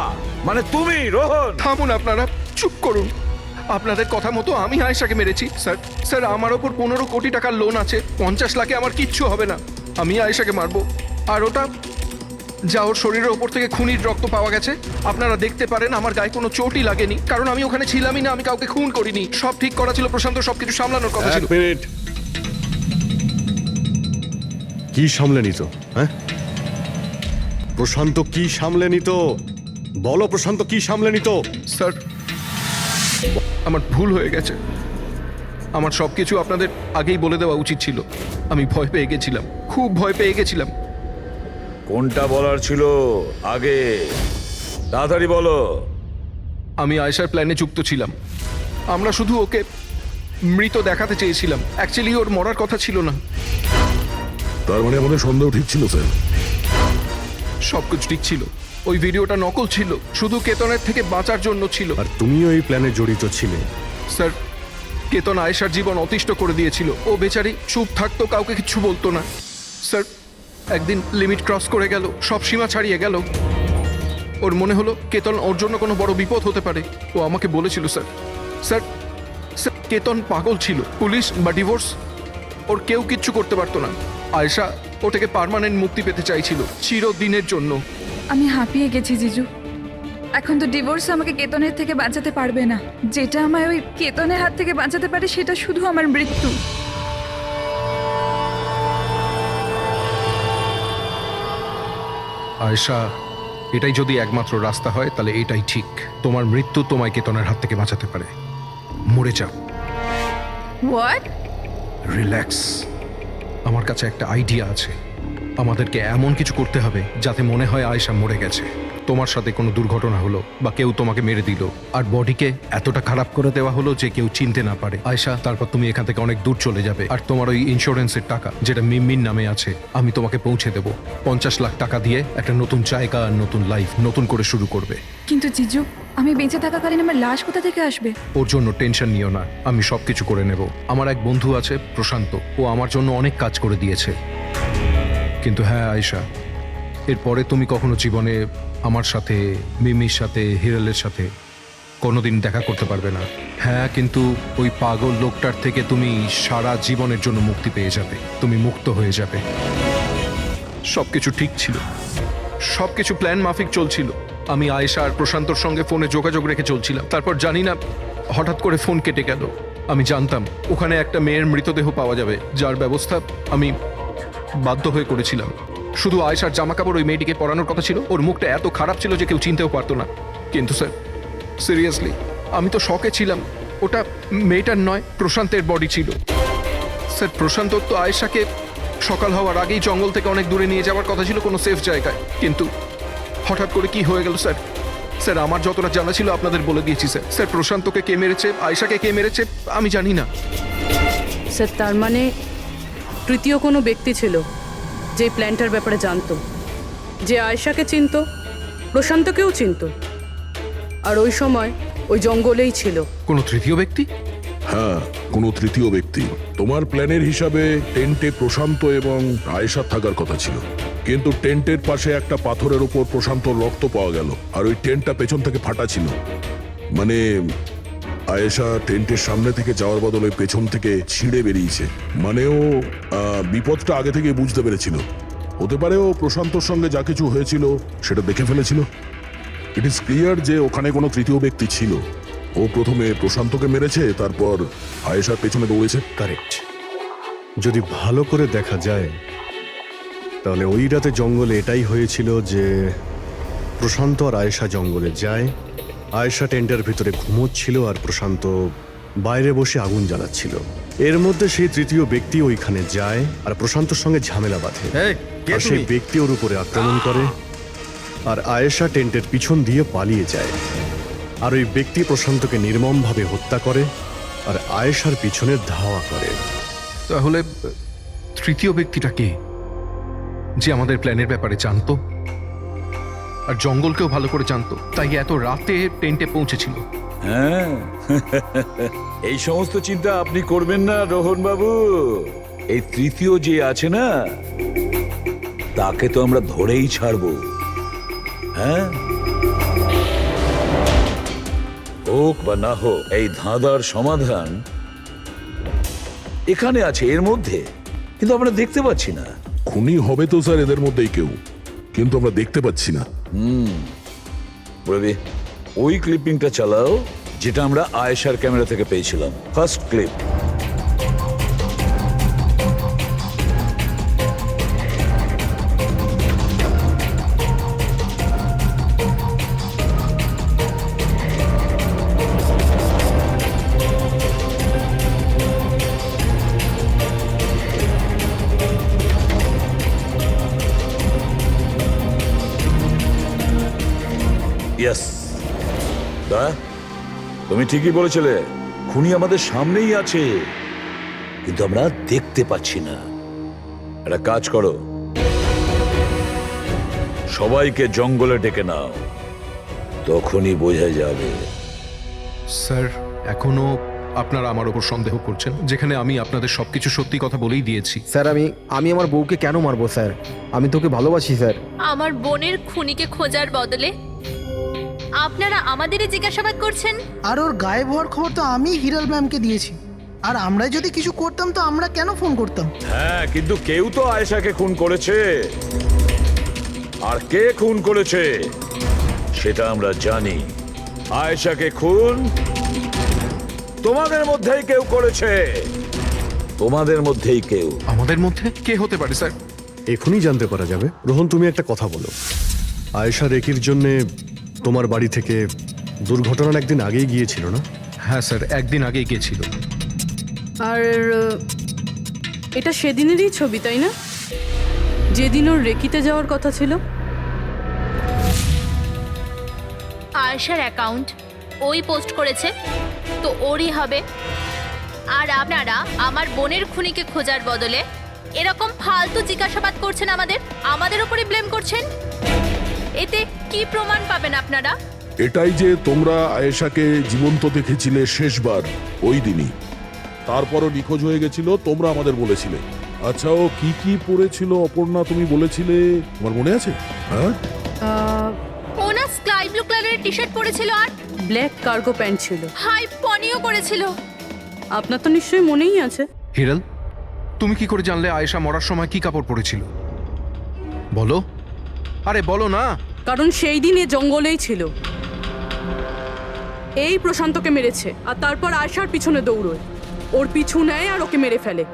[SPEAKER 1] মানে তুমি, রোহন।
[SPEAKER 3] থামুন আপনারা, চুপ করুন। আপনাদের কথা মতো আমি আয়েশাকে মেরেছি স্যার। আমার ওপর 15 কোটি টাকার লোন আছে, 50 লাখে আমার কিচ্ছু হবে না। আমি আয়েশাকে মারবো। আর ওটা যা ওর শরীরের ওপর থেকে খুনির রক্ত পাওয়া গেছে, আপনারা দেখতে পারেন আমার গায়ে কোনো চোটই লাগেনি, কারণ আমি ওখানে ছিলামই না, আমি কাউকে খুন করিনি। সব ঠিক করা ছিল, প্রশান্ত সবকিছু সামলানোর কথা ছিল।
[SPEAKER 5] কি সামলে নিত? হ্যাঁ, প্রশান্ত কি সামলে নিত? বলো, প্রশান্ত কি সামলে নিত?
[SPEAKER 3] স্যার আমার ভুল হয়ে গেছে, আমার সবকিছু আপনাদের আগেই বলে দেওয়া উচিত ছিল। আমি ভয় পেয়ে গেছিলাম, খুব ভয় পেয়ে গেছিলাম।
[SPEAKER 1] কোনটা বলার ছিল আগে? তাড়াতাড়ি বলো।
[SPEAKER 3] আমি আয়েশার প্ল্যানে যুক্ত ছিলাম। আমরা শুধু ওকে মৃত দেখাতে চেয়েছিলাম, অ্যাকচুয়ালি ওর মরার কথা ছিল না।
[SPEAKER 4] তার মানে আমাদের সন্দেহ ঠিক ছিল স্যার?
[SPEAKER 3] সবকিছু ঠিক ছিল, ওই ভিডিওটা নকল ছিল, শুধু কেতনের থেকে বাঁচার জন্য ছিল।
[SPEAKER 5] আর তুমিও এই প্ল্যানে জড়িত ছিলে।
[SPEAKER 3] স্যার কেতন আয়েশার জীবন অতিষ্ঠ করে দিয়েছিল, ও বেচারি চুপ থাকতো, কাউকে কিছু বলতো না। স্যার একদিন লিমিট ক্রস করে গেল, সব সীমা ছাড়িয়ে গেল। ওর মনে হলো কেতন ওর জন্য কোনো বড় বিপদ হতে পারে, ও আমাকে বলেছিল। স্যার কেতন পাগল ছিল, পুলিশ বা ডিভোর্স ওর কেউ কিচ্ছু করতে পারতো না। আয়েশা ওটাকে পার্মানেন্ট মুক্তি পেতে চাইছিল, চিরদিনের জন্য।
[SPEAKER 10] আমি হাঁপিয়ে গেছি জিজু। এখন তো ডিভোর্স আমাকে কেতনের থেকে বাঁচাতে পারবে না। যেটা আমায় ওই কেতনের হাত থেকে বাঁচাতে পারে সেটা শুধু আমার মৃত্যু।
[SPEAKER 3] আয়েশা, এটাই যদি একমাত্র রাস্তা হয় তাহলে এটাই ঠিক। তোমার মৃত্যু তোমায় কেতনের হাত থেকে বাঁচাতে পারে। মরে যাও।
[SPEAKER 10] হোয়াট?
[SPEAKER 3] রিল্যাক্স, আমার কাছে একটা আইডিয়া আছে। আমাদেরকে এমন কিছু করতে হবে যাতে মনে হয় আয়েশা মরে গেছে। তোমার সাথে কোনো দুর্ঘটনা হলো বা কেউ তোমাকে মেরে দিল আর বডিকে এতটা খারাপ করে দেওয়া হলো যে কেউ চিনতে না পারে আয়েশা। তারপর তুমি এখান থেকে অনেক দূর চলে যাবে আর তোমার ওই ইন্স্যুরেন্সের টাকা যেটা মিমির নামে আছে আমি তোমাকে পৌঁছে দেবো। 50 লাখ টাকা দিয়ে একটা নতুন জায়গা আর নতুন লাইফ নতুন করে শুরু করবে।
[SPEAKER 10] কিন্তু জিজু, আমি বেঁচে থাকাকালীন আমার লাশ কোথা থেকে আসবে?
[SPEAKER 3] ওর জন্য টেনশন নিও না, আমি সবকিছু করে নেব। আমার এক বন্ধু আছে প্রশান্ত, ও আমার জন্য অনেক কাজ করে দিয়েছে। কিন্তু হ্যাঁ আয়েশা, এরপরে তুমি কখনো জীবনে আমার সাথে, মিমির সাথে, হিরালের সাথে কোনোদিন দেখা করতে পারবে না। হ্যাঁ, কিন্তু ওই পাগল লোকটার থেকে তুমি সারা জীবনের জন্য মুক্তি পেয়ে যাবে। তুমি মুক্ত হয়ে যাবে। সবকিছু ঠিক ছিল, সবকিছু প্ল্যান মাফিক চলছিল। আমি আয়েশা আর প্রশান্তর সঙ্গে ফোনে যোগাযোগ রেখে চলছিলাম। তারপর জানি না হঠাৎ করে ফোন কেটে গেল। আমি জানতাম ওখানে একটা মেয়ের মৃতদেহ পাওয়া যাবে, যার ব্যবস্থা আমি বাধ্য হয়ে করেছিলাম। শুধু আয়েশার জামা কাপড় ওই মেয়েটিকে পরানোর কথা ছিল। ওর মুখটা এত খারাপ ছিল যে কেউ চিনতেও পারতো না। কিন্তু স্যার, সিরিয়াসলি আমি তো শকে ছিলাম। ওটা মেয়েটার নয়, প্রশান্তের বডি ছিল। স্যার, প্রশান্ত তো আয়েশাকে সকাল হওয়ার আগেই জঙ্গল থেকে অনেক দূরে নিয়ে যাওয়ার কথা ছিল, কোনো সেফ জায়গায়। কিন্তু হঠাৎ করে কি হয়ে গেল স্যার? স্যার, আমার যতটা জানা ছিল আপনাদের বলে দিয়েছি স্যার। স্যার, প্রশান্তকে কে মেরেছে, আয়েশাকে কে মেরেছে আমি জানি না।
[SPEAKER 12] স্যার, তার মানে তৃতীয় কোনো ব্যক্তি ছিল যে প্ল্যানটার ব্যাপারে জানতো, যে আয়েশাকে চিনতো, প্রশান্তকেও চিনতো, আর ওই সময় ওই জঙ্গলেই ছিল।
[SPEAKER 3] কোনো তৃতীয় ব্যক্তি?
[SPEAKER 4] হ্যাঁ, কোনো তৃতীয় ব্যক্তি। তোমার প্ল্যানের হিসাবে টেন্টে প্রশান্ত এবং আয়েশা থাকার কথা ছিল, কিন্তু টেন্টের পাশে একটা পাথরের উপর প্রশান্তর রক্ত পাওয়া গেল আর ওই টেন্টটা পেছন থেকে ফাটা ছিল। মানে আয়েশা টেন্টের সামনে থেকে যাওয়ার বদলে পেছন থেকে ছিঁড়ে বেরিয়েছে। মানে ও বিপদটা আগে থেকে বুঝতে পেরেছিল। হতে পারে ও প্রশান্তর সঙ্গে যা কিছু হয়েছিল সেটা দেখে ফেলেছিল। ইট ইজ ক্লিয়ার যে ওখানে কোনো তৃতীয় ব্যক্তি ছিল। ও প্রথমে প্রশান্তকে মেরেছে, তারপর আয়েশার পেছনে দৌড়েছে।
[SPEAKER 5] কারেক্ট। যদি ভালো করে দেখা যায় তাহলে ওই রাতে জঙ্গলে এটাই হয়েছিল যে প্রশান্ত আর আয়েশা জঙ্গলে যায়। আয়েশা টেন্টের ভিতরে ঘুমোচ্ছিল আর প্রশান্ত বাইরে বসে আগুন জ্বালাচ্ছিল। এর মধ্যে সেই তৃতীয় ব্যক্তি ওইখানে যায় আর প্রশান্তর সঙ্গে ঝামেলা বাঁধে। আর সেই ব্যক্তি ওর উপরে আক্রমণ করে আর আয়েশা টেন্টের পিছন দিয়ে পালিয়ে যায়। আর ওই ব্যক্তি প্রশান্তকে নির্মমভাবে হত্যা করে আর আয়েশার পিছনে ধাওয়া করে।
[SPEAKER 3] তাহলে তৃতীয় ব্যক্তিটা কে, যে আমাদের প্ল্যানের ব্যাপারে জানতো আর জঙ্গলকেও ভালো করে জানতো, তাই এত রাতে টেন্টে পৌঁছেছিল?
[SPEAKER 1] হ্যাঁ, এই সমস্ত চিন্তা আপনি করবেন না রোহন বাবু। এই তৃতীয় যে আছে না, তাকে তো আমরা ধরেই ছাড়বো। হ্যাঁ, হোক বা না হোক, এই ধাঁধার সমাধান এখানে আছে, এর মধ্যে, কিন্তু আমরা দেখতে পাচ্ছি না।
[SPEAKER 4] খুনি হবে তো স্যার এদের মধ্যেই কেউ, কিন্তু আমরা দেখতে পাচ্ছি না।
[SPEAKER 1] রবি, ওই ক্লিপিংটা চালাও যেটা আমরা আয়েশার ক্যামেরা থেকে পেয়েছিলাম, ফার্স্ট ক্লিপ। ইয়েস, তুমি ঠিকই বলেছিলে, খুনি আমাদের সামনেই আছে, কিন্তু আমরা দেখতে পাচ্ছি না। একটা কাজ করো, সবাইকে জঙ্গলে ডেকে নাও, তখনই বোঝা যাবে।
[SPEAKER 3] স্যার, এখনো আপনারা আমার ওপর সন্দেহ করছেন, যেখানে আমি আপনাদের সবকিছু সত্যি কথা বলেই দিয়েছি।
[SPEAKER 11] স্যার, আমি আমার বউকে কেন মারবো স্যার? আমি তোকে ভালোবাসি স্যার।
[SPEAKER 2] আমার বোনের খুনিকে খোঁজার বদলে আপনারা আমাদেরই জিজ্ঞাসাবাদ করছেন।
[SPEAKER 9] আর ওর গায়েব হওয়ার খবর তো আমি হিরাল ম্যামকে দিয়েছি। আর আমরা যদি কিছু করতাম তো আমরা কেন ফোন করতাম?
[SPEAKER 1] হ্যাঁ, কিন্তু কেউ তো আয়েশাকে খুন করেছে, আর কে খুন করেছে সেটা আমরা জানি। আয়েশাকে খুন তোমাদের মধ্যেই কেউ করেছে, তোমাদের মধ্যেই কেউ।
[SPEAKER 3] আমাদের মধ্যে কে হতে পারে স্যার?
[SPEAKER 5] এখনই জানতে পারা যাবে। রোহন, তুমি একটা কথা বলো। আয়েশা রেকির জন্যে তোমার বাড়ি থেকে দুর্ঘটনার একদিন আগেই গিয়েছিল না?
[SPEAKER 3] হ্যাঁ স্যার, একদিন আগেই গিয়েছিল।
[SPEAKER 12] আর এটা সেদিনেরই ছবি, তাই না? যেদিন ওর রেকিতে যাওয়ার কথা ছিল।
[SPEAKER 2] আয়েশার অ্যাকাউন্ট ওই পোস্ট করেছে, তো ওরই হবে। আর আপনারা আমার বোনের খুনিকে খোঁজার বদলে এরকম ফালতু জিজ্ঞাসাবাদ করছেন, আমাদের উপরে ব্লেম করছেন। এতে কি প্রমাণ পাবেন আপনারা?
[SPEAKER 4] এটাই যে তোমরা আয়েশাকে জীবন্ত দেখেছিলে শেষবার ওই দিনই, তারপরও নিখোঁজ হয়ে গেছিল, তোমরা আমাদের বলেছিলে। আচ্ছা, ও কি কি পরেছিল অপর্ণা, তুমি বলেছিলে, তোমার মনে আছে? হ্যাঁ,
[SPEAKER 2] ও না স্কাই ব্লু কালারের টি শার্ট পরেছিল আর
[SPEAKER 12] ব্ল্যাক কার্গো প্যান্ট ছিল।
[SPEAKER 2] হাই পনিও করেছিল।
[SPEAKER 12] আপনার তো নিশ্চয়ই মনেই আছে।
[SPEAKER 3] হিরাল, তুমি কি করে জানলে আয়েশা মরার সময় কি কাপড় পরেছিল? বলো, আরে বলো না।
[SPEAKER 12] কারণ সেই দিন এ জঙ্গলেই ছিল। এই প্রশান্তকে মেরেছে আর তারপর আয়শার পিছনে দৌড়োয়, ওর পিছু নেয় আর ওকে মেরে ফেলে।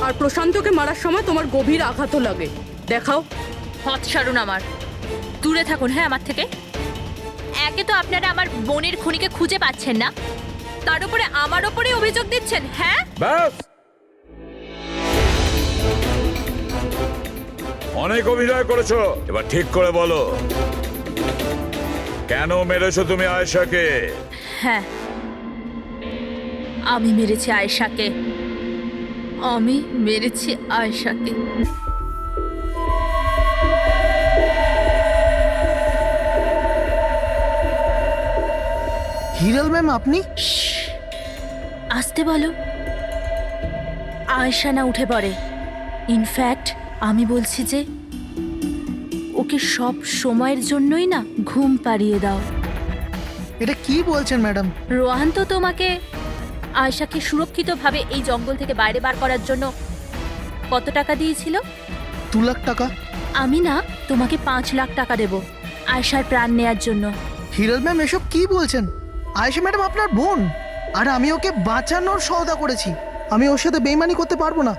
[SPEAKER 12] আর প্রশান্তকে মারার সময় তোমার গভীর আঘাতও লাগে। দেখাও।
[SPEAKER 2] হত সারুন, আমার দূরে থাকুন। হ্যাঁ, আমার থেকে। একে তো আপনারা আমার বোনের খুনিকে খুঁজে পাচ্ছেন না, তার উপরে আমার ওপরে অভিযোগ দিচ্ছেন। হ্যাঁ,
[SPEAKER 1] ব্যাস, অনেক অভিনয় করেছো, এবার ঠিক করে বলো, কেন মেরেছো তুমি আয়েশাকে?
[SPEAKER 2] হ্যাঁ, আমি মেরেছি আয়েশাকে।
[SPEAKER 9] হিরাল ম্যাম, আপনি?
[SPEAKER 2] আসতে বলো। আয়েশা না উঠে পড়ে। ইনফ্যাক্ট আমি বলছি যে ওকে সব সময়ের জন্যই না ঘুম পাড়িয়ে দাও।
[SPEAKER 9] এটা কি বলছেন ম্যাডাম?
[SPEAKER 2] রোহান তো তোমাকে আয়েশাকে সুরক্ষিতভাবে এই জঙ্গল থেকে বাইরে বার করার জন্য কত টাকা দিয়েছিল?
[SPEAKER 9] 2 লাখ টাকা।
[SPEAKER 2] আমি না তোমাকে 5 লাখ টাকা দেব আয়েশার প্রাণ নেয়ার জন্য।
[SPEAKER 9] হিরাল ম্যাম, এসব কি বলছেন? আয়েশা ম্যাডাম আপনার বোন, আর আমি ওকে বাঁচানোর সওদা করেছি। আমি ওর সাথে বেইমানি করতে পারবো না।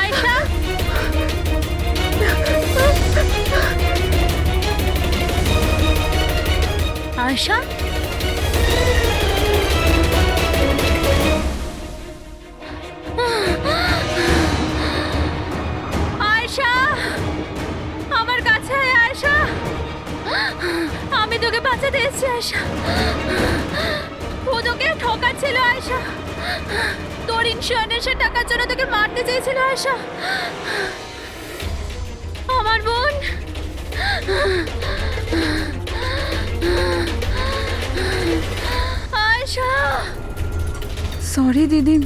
[SPEAKER 2] আয়েশা, আয়েশা, আয়েশা, আমার কাছে আয় আয়েশা। আমি তোকে বাঁচাতে এসেছি আয়েশা। ও তোকে ঠকাচ্ছিল আয়েশা। তোর ইন্স্যুরেন্সের টাকার জন্য তোকে মারতে চেয়েছিল আয়েশা। আমার বোন। আয়েশা।
[SPEAKER 10] সরি দিদি,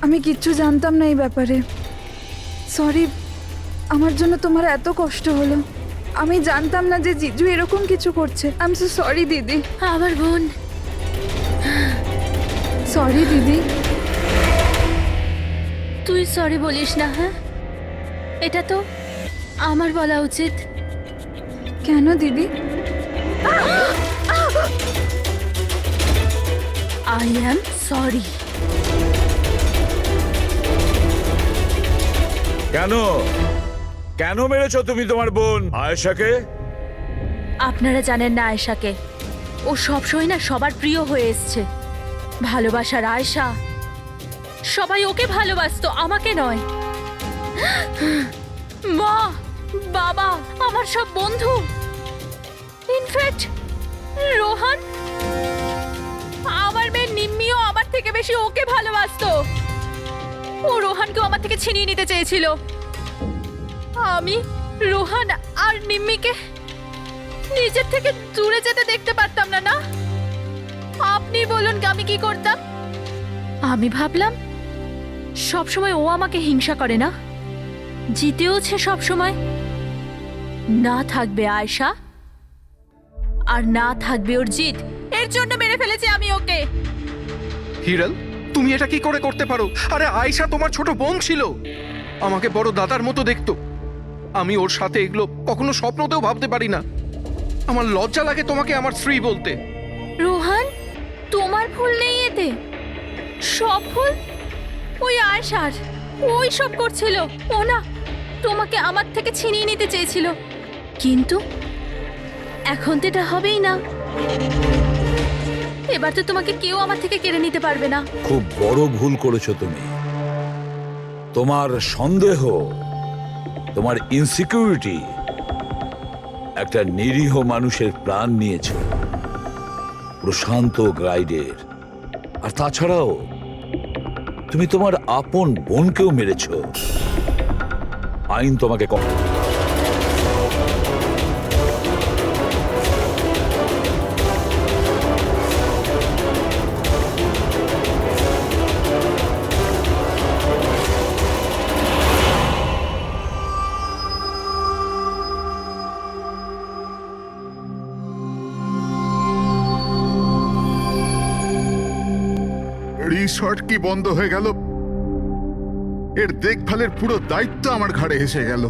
[SPEAKER 10] আমি কিচ্ছু জানতাম না এই ব্যাপারে। সরি, আমার জন্য তোমার এত কষ্ট হলো। আমি জানতাম না যে জিজু এরকম কিছু করছে। আই এম সো সরি দিদি।
[SPEAKER 2] আমার বোন।
[SPEAKER 10] সরি দিদি।
[SPEAKER 2] তুই সরি বলিস না। হ্যাঁ, এটা তো আমার বলা উচিত।
[SPEAKER 10] কেন দিদি?
[SPEAKER 2] I am sorry.
[SPEAKER 1] কেন কেন মেরেছো তুমি তোমার বোন আয়েশাকে?
[SPEAKER 2] আপনারা জানেন না আয়েশাকে, ও সবসময় না সবার প্রিয় হয়ে এসছে। ভালোবাসার আয়েশা, সবাই ওকে ভালোবাসতো, আমাকে নয়। মা, বাবা, আমার সব বন্ধু, ইনফ্যাক্ট রোহান, আমার মেয়ে নিম্মিও আমার থেকে বেশি ওকে ভালোবাসতো। ও রোহানকেও আমার থেকে ছিনিয়ে নিতে চেয়েছিল। আমি রোহান আর নিম্মিকে নিজের থেকে দূরে যেতে দেখতে পারতাম না। না, আপনি বলুন আমি কি করতাম? আমি ভাবলাম সবসময় ও আমাকে হিংসা করে না, জিতেওছে সবসময়। না থাকবে আয়েশা, আর না থাকবে ওর জিত। এর জন্য মেরে ফেলেছি আমি ওকে।
[SPEAKER 3] হিরাল, তুমি এটা কি করে করতে পারো? আরে আয়েশা তোমার ছোট বোন ছিল, আমাকে বড় দাদার মতো দেখতো। আমি ওর সাথে এগুলো কখনো স্বপ্নতেও ভাবতে পারি না। আমার লজ্জা লাগে তোমাকে আমার স্ত্রী বলতে।
[SPEAKER 2] রোহান, তোমার ভুল নেই এতে। সব ভুল ওই আয়শার। ওই সব করছিল। ও না তোমাকে আমার থেকে ছিনিয়ে নিতে চেয়েছিল, কিন্তু এখন তো এটা হবেই না। এবার তো তোমাকে কেউ আমার থেকে কেড়ে নিতে পারবে না।
[SPEAKER 1] খুব বড় ভুল করেছো তুমি। তোমার সন্দেহ, তোমার ইনসিকিউরিটি একটা নিরীহ মানুষের প্রাণ নিয়েছে, প্রশান্ত গ্রাইডের। আর তাছাড়াও তুমি তোমার আপন বোনকেও মেরেছ। আইন তোমাকে
[SPEAKER 6] রিসর্ট কি বন্ধ হয়ে গেল? এর দেখভালের পুরো দায়িত্ব আমার ঘাড়ে এসে গেল।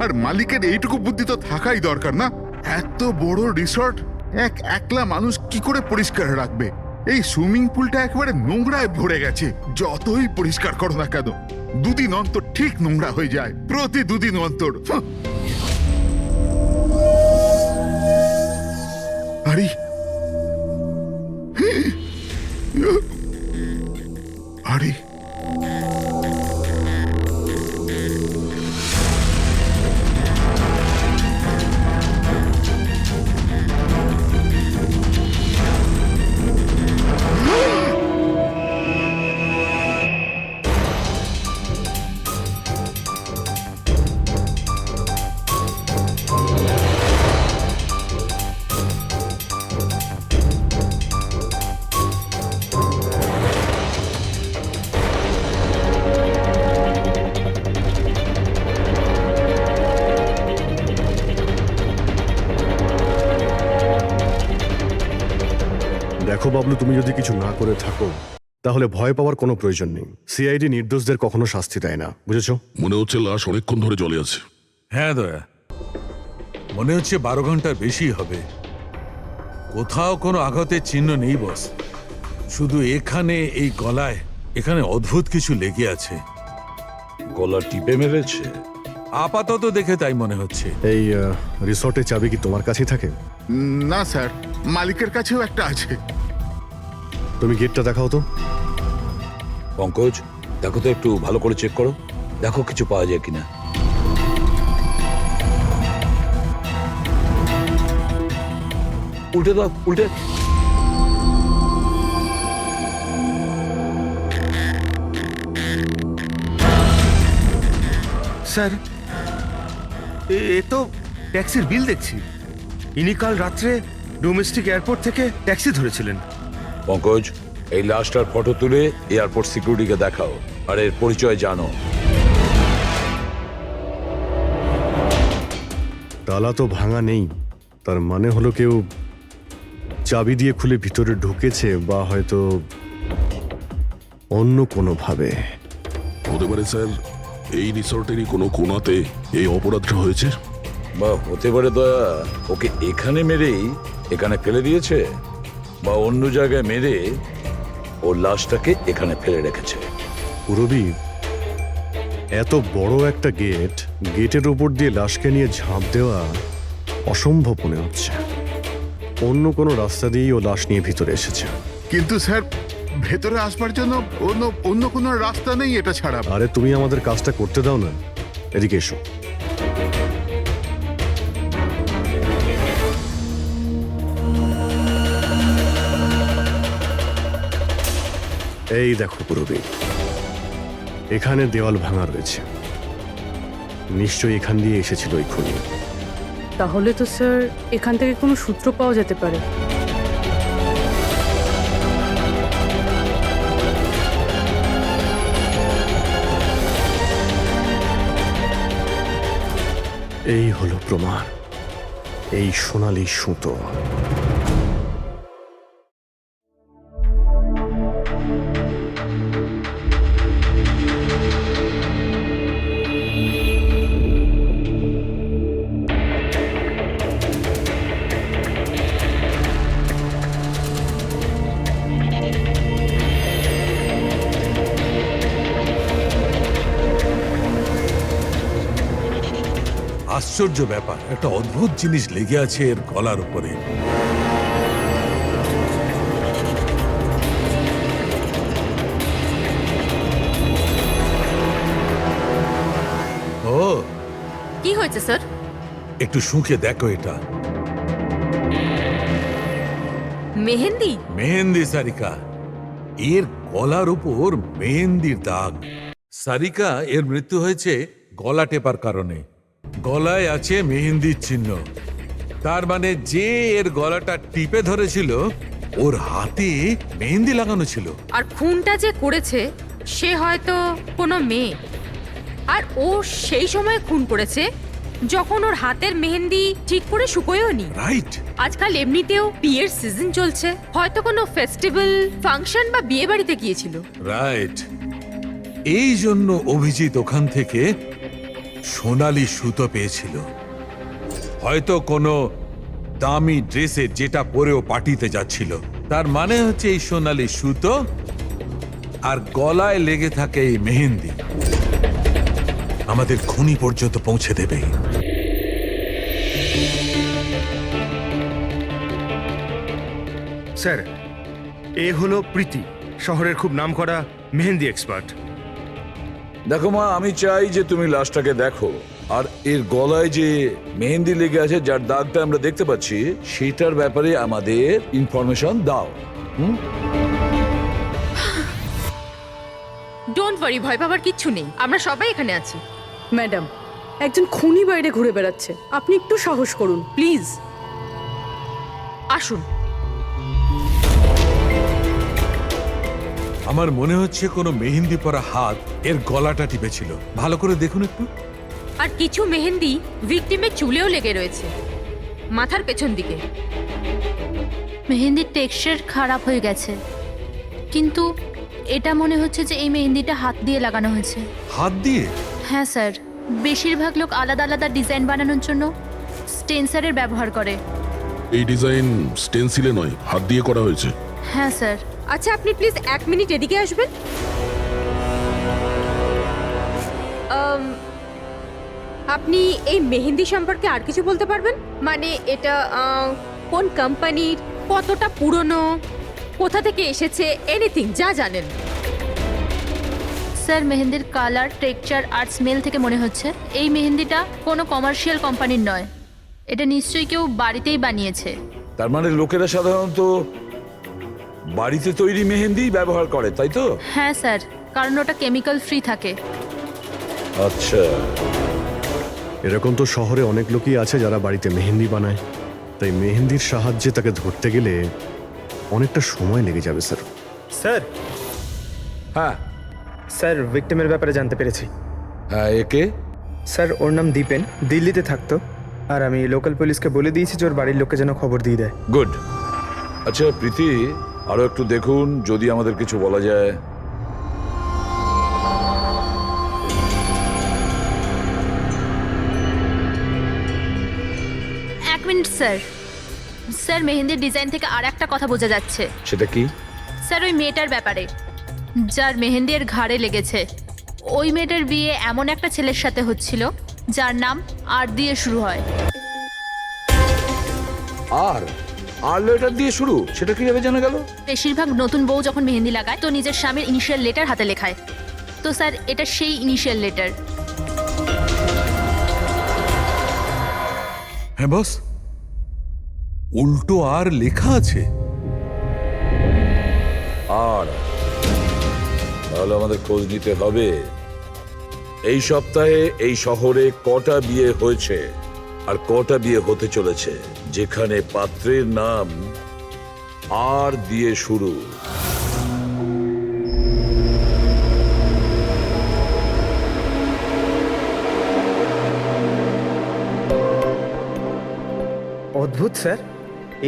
[SPEAKER 6] আর মালিকের এইটুকু বুদ্ধি তো থাকাই দরকার না? এত বড় রিসর্ট একলা মানুষ কি করে পরিষ্কার রাখবে? এই সুইমিং পুলটা একেবারে নোংরায় ভরে গেছে। যতই পরিষ্কার করো না কেন, দুদিন অন্তর ঠিক নোংরা হয়ে যায়, প্রতি দুদিন অন্তর। আরে আরে
[SPEAKER 5] দেখো বাবলু, তুমি যদি কিছু না করে থাকো তাহলে ভয় পাওয়ার কোনো প্রয়োজন নেই। সিআইডি নির্দোষদের কখনো শাস্তি দেয় না, বুঝেছো?
[SPEAKER 4] মনে হচ্ছে লাশ অনেকক্ষণ ধরে জলে আছে।
[SPEAKER 13] হ্যাঁ দয়া, মনে হচ্ছে 12 ঘন্টার বেশি হবে। কোথাও কোনো আঘাতের চিহ্ন নেই বস, শুধু এখানে এই গলায় এখানে অদ্ভুত কিছু লেগে আছে।
[SPEAKER 1] গলা টিপে মেরেছে?
[SPEAKER 13] আপাতত দেখে তাই মনে হচ্ছে।
[SPEAKER 5] এই রিসর্টের চাবি কি তোমার কাছেই থাকে?
[SPEAKER 6] না স্যার, মালিকের কাছেও একটা আছে।
[SPEAKER 5] তুমি গেটটা দেখাও তো।
[SPEAKER 1] পঙ্কজ, দেখো তো, একটু ভালো করে চেক করো, দেখো কিছু পাওয়া যায় কিনা। উল্টে দাও, উল্টে।
[SPEAKER 8] স্যার, এ তো ট্যাক্সির বিল দেখছি। ইনি কাল রাত্রে ডোমেস্টিক এয়ারপোর্ট থেকে ট্যাক্সি ধরেছিলেন।
[SPEAKER 1] পঙ্কজ, এই লাশটার ফটো তুলে এয়ারপোর্ট সিকিউরিটিকে দেখাও, আর এর পরিচয় জানো।
[SPEAKER 5] তালা তো ভাঙা নেই, তার মানে হলো কেউ চাবি দিয়ে খুলে ভিতরে ঢুকেছে, বা হয়তো অন্য কোনোভাবে।
[SPEAKER 4] হতে পারে স্যার এই রিসর্টেরই কোনো কোণাতে এই অপরাধটা হয়েছে।
[SPEAKER 1] বা হতে পারে দয়া ওকে এখানে মেরেই এখানে ফেলে দিয়েছে, বা অন্য জায়গায় মেরে ওর লাশটাকে এখানে ফেলে রেখেছে।
[SPEAKER 5] পুরবী, এত বড় একটা গেট, গেটের উপর দিয়ে লাশকে নিয়ে ঝাঁপ দেওয়া অসম্ভব মনে হচ্ছে। অন্য কোনো রাস্তা দিয়েই ও লাশ নিয়ে ভিতরে এসেছে।
[SPEAKER 6] কিন্তু স্যার, ভেতরে আসবার জন্য অন্য কোনো রাস্তা নেই এটা ছাড়া।
[SPEAKER 5] আরে তুমি আমাদের কাজটা করতে দাও না, এদিকে এসো। এই দেখো পুরবী, এখানে দেওয়াল ভাঙা রয়েছে, নিশ্চয়ই এখান দিয়ে এসেছিল এই খুনি।
[SPEAKER 12] তাহলে তো স্যার এখান থেকে কোনো সূত্র পাওয়া যেতে পারে।
[SPEAKER 5] এই হলো প্রমাণ, এই সোনালী সুতো।
[SPEAKER 13] আশ্চর্য ব্যাপার, একটা অদ্ভুত জিনিস লেগে আছে এর গলার উপরে। ও,
[SPEAKER 2] কি হয়েছে স্যার?
[SPEAKER 13] একটু শুঁকে দেখো এটা।
[SPEAKER 2] মেহেন্দি?
[SPEAKER 13] মেহেন্দি সারিকা, এর গলার উপর মেহেন্দির দাগ। সারিকা, এর মৃত্যু হয়েছে গলা টেপার কারণে। গলায় আছে মেহেন্দির চিহ্ন। তার মানে যে এর গলাটা টিপে ধরেছিল ওর হাতে মেহেন্দি লাগানো ছিল।
[SPEAKER 2] আর খুনটা যে করেছে সে হয়তো কোনো মেয়ে, আর ও সেই সময় খুন করেছে যখন ওর হাতের মেহেন্দি ঠিক করে শুকোয়ও নি।
[SPEAKER 13] রাইট।
[SPEAKER 2] আজকাল এমনিতেও বিয়ের সিজন চলছে, হয়তো কোনো ফেস্টিভ্যাল, ফাংশন বা বিয়ে বাড়িতে গিয়েছিল।
[SPEAKER 13] রাইট। এই জন্য অভিজিৎ ওখান থেকে সোনালি সুতো পেয়েছিল। হয়তো কোনো দামি ড্রেসে যেটা পরেও পার্টিতে যাচ্ছিল। তার মানে হচ্ছে এই সোনালি সুতো আর গলায় লেগে থাকে এই মেহেন্দি আমাদের খুনি পর্যন্ত পৌঁছে দেবে।
[SPEAKER 8] স্যার, এ হলো প্রীতি, শহরের খুব নামকরা মেহেন্দি এক্সপার্ট।
[SPEAKER 1] দেখো মা, আমি চাই যে তুমি লাশটাকে দেখো আর এর গলায় যে মেহেন্দি লেগে আছে, যার দাগটা আমরা দেখতে পাচ্ছি, সেটার ব্যাপারে আমাদের ইনফরমেশন দাও।
[SPEAKER 2] ডোন্ট ওয়ারি, ভয় পাবার কিচ্ছু নেই, আমরা সবাই এখানে আছি।
[SPEAKER 12] ম্যাডাম, একজন খুনি বাইরে ঘুরে বেড়াচ্ছে, আপনি একটু সাহস করুন প্লিজ।
[SPEAKER 2] আসুন।
[SPEAKER 13] আমার মনে হচ্ছে কোনো মেহেন্দি পরা হাত এর গলাটা টিপেছিল। ভালো করে দেখুন একটু।
[SPEAKER 2] আর কিছু মেহেন্দি ভিকটিমের চুলেও লেগে রয়েছে, মাথার পেছন দিকে।
[SPEAKER 7] মেহেন্দির টেক্সচার খারাপ হয়ে গেছে, কিন্তু এটা মনে হচ্ছে যে এই মেহেন্দিটা হাত দিয়ে লাগানো হয়েছে।
[SPEAKER 13] হাত দিয়ে?
[SPEAKER 7] হ্যাঁ স্যার, বেশিরভাগ লোক আলাদা আলাদা ডিজাইন বানানোর জন্য স্টেন্সারের ব্যবহার করে।
[SPEAKER 4] এই ডিজাইন স্টেনসিলে নয়, হাত দিয়ে করা হয়েছে।
[SPEAKER 7] হ্যাঁ স্যার।
[SPEAKER 2] আচ্ছা, আপনি প্লিজ 1 মিনিট এদিকে আসবেন। আপনি এই মেহেন্দি সম্পর্কে আর কিছু বলতে পারবেন? মানে এটা কোন কোম্পানির, কতটা পুরনো, কোথা থেকে এসেছে, এনিথিং যা জানেন।
[SPEAKER 7] স্যার, মেহেন্দির কালার, টেক্সচার আর স্মেল থেকে মনে হচ্ছে এই মেহেন্দিটা কোনো কমার্শিয়াল কোম্পানির নয়। এটা নিশ্চয়ই কেউ বাড়িতেই বানিয়েছে।
[SPEAKER 1] তার মানে লোকেরা সাধারণত বাড়িতে তৈরি মেহেন্দি ব্যবহার করে, তাই তো?
[SPEAKER 7] হ্যাঁ স্যার, কারণ ওটা কেমিক্যাল ফ্রি থাকে।
[SPEAKER 1] আচ্ছা।
[SPEAKER 5] এরকম তো শহরে অনেক লোকই আছে যারা বাড়িতে মেহেন্দি বানায়, তাই মেহেন্দির সাহায্যে তাকে ধরতে গেলে অনেকটা সময় লেগে যাবে স্যার।
[SPEAKER 11] স্যার,
[SPEAKER 1] হ্যাঁ
[SPEAKER 11] স্যার ভিকটিমের ব্যাপারে জানতে পেরেছি।
[SPEAKER 1] হ্যাঁ, একে?
[SPEAKER 11] স্যার, ওর নাম দীপেন, দিল্লিতে থাকতো। আর আমি লোকাল পুলিশকে বলে দিয়েছি যে ওর বাড়ির লোককে যেন খবর দিয়ে দেয়।
[SPEAKER 1] গুড। আচ্ছা প্রীতি, আরো একটু দেখুন যদি আমাদের কিছু বলা যায়।
[SPEAKER 7] এক মিনিট স্যার। স্যার, মেহেন্দির ডিজাইন থেকে আর একটা কথা বোঝা যাচ্ছে।
[SPEAKER 1] সেটা কি?
[SPEAKER 7] স্যার, ওই মেয়েটার ব্যাপারে, যার মেহেন্দি এর ঘাড়ে লেগেছে। ওই মেয়েটার বিয়ে এমন একটা ছেলের সাথে হচ্ছিল যার নাম আর দিয়ে শুরু হয়।
[SPEAKER 1] আর লেটার দিয়ে শুরু? সেটা কিভাবে জানা গেল?
[SPEAKER 7] বেশিরভাগ নতুন বউ যখন মেহেন্দি লাগায় তো নিজের স্বামীর ইনিশিয়াল লেটার হাতে লেখায়। তো স্যার, এটা সেই ইনিশিয়াল লেটার।
[SPEAKER 13] হ্যাঁ বস, উল্টো আর লেখা আছে।
[SPEAKER 1] আর তাহলে আমাদের খোঁজ নিতে হবে এই সপ্তাহে এই শহরে কটা বিয়ে হয়েছে আর কটা বিয়ে হতে চলেছে যেখানে পাত্রের নাম আর দিয়ে শুরু।
[SPEAKER 11] অদ্ভুত স্যার,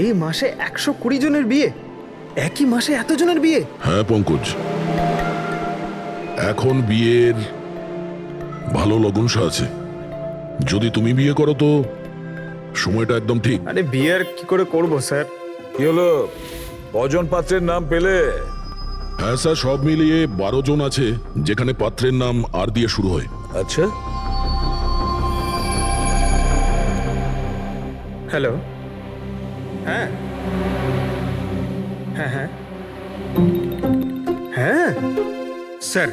[SPEAKER 11] এই মাসে 120 জনের বিয়ে, একই মাসে এতজনের বিয়ে।
[SPEAKER 4] হ্যাঁ পঙ্কজ, এখন বিয়ের ভালো লগ্নসা আছে। যদি তুমি বিয়ে করো তো সময়টা একদম ঠিক।
[SPEAKER 11] আরে বিয়ে আর কি করে করবো স্যার?
[SPEAKER 1] কি হলো, কজন পাত্রের নাম পেলে?
[SPEAKER 4] হ্যাঁ স্যার, সব মিলিয়ে 12 জন আছে যেখানে পাত্রের নাম আর দিয়ে শুরু হয়।
[SPEAKER 1] আচ্ছা,
[SPEAKER 11] হ্যালো, হ্যাঁ হ্যাঁ হ্যাঁ হ্যাঁ
[SPEAKER 8] স্যার,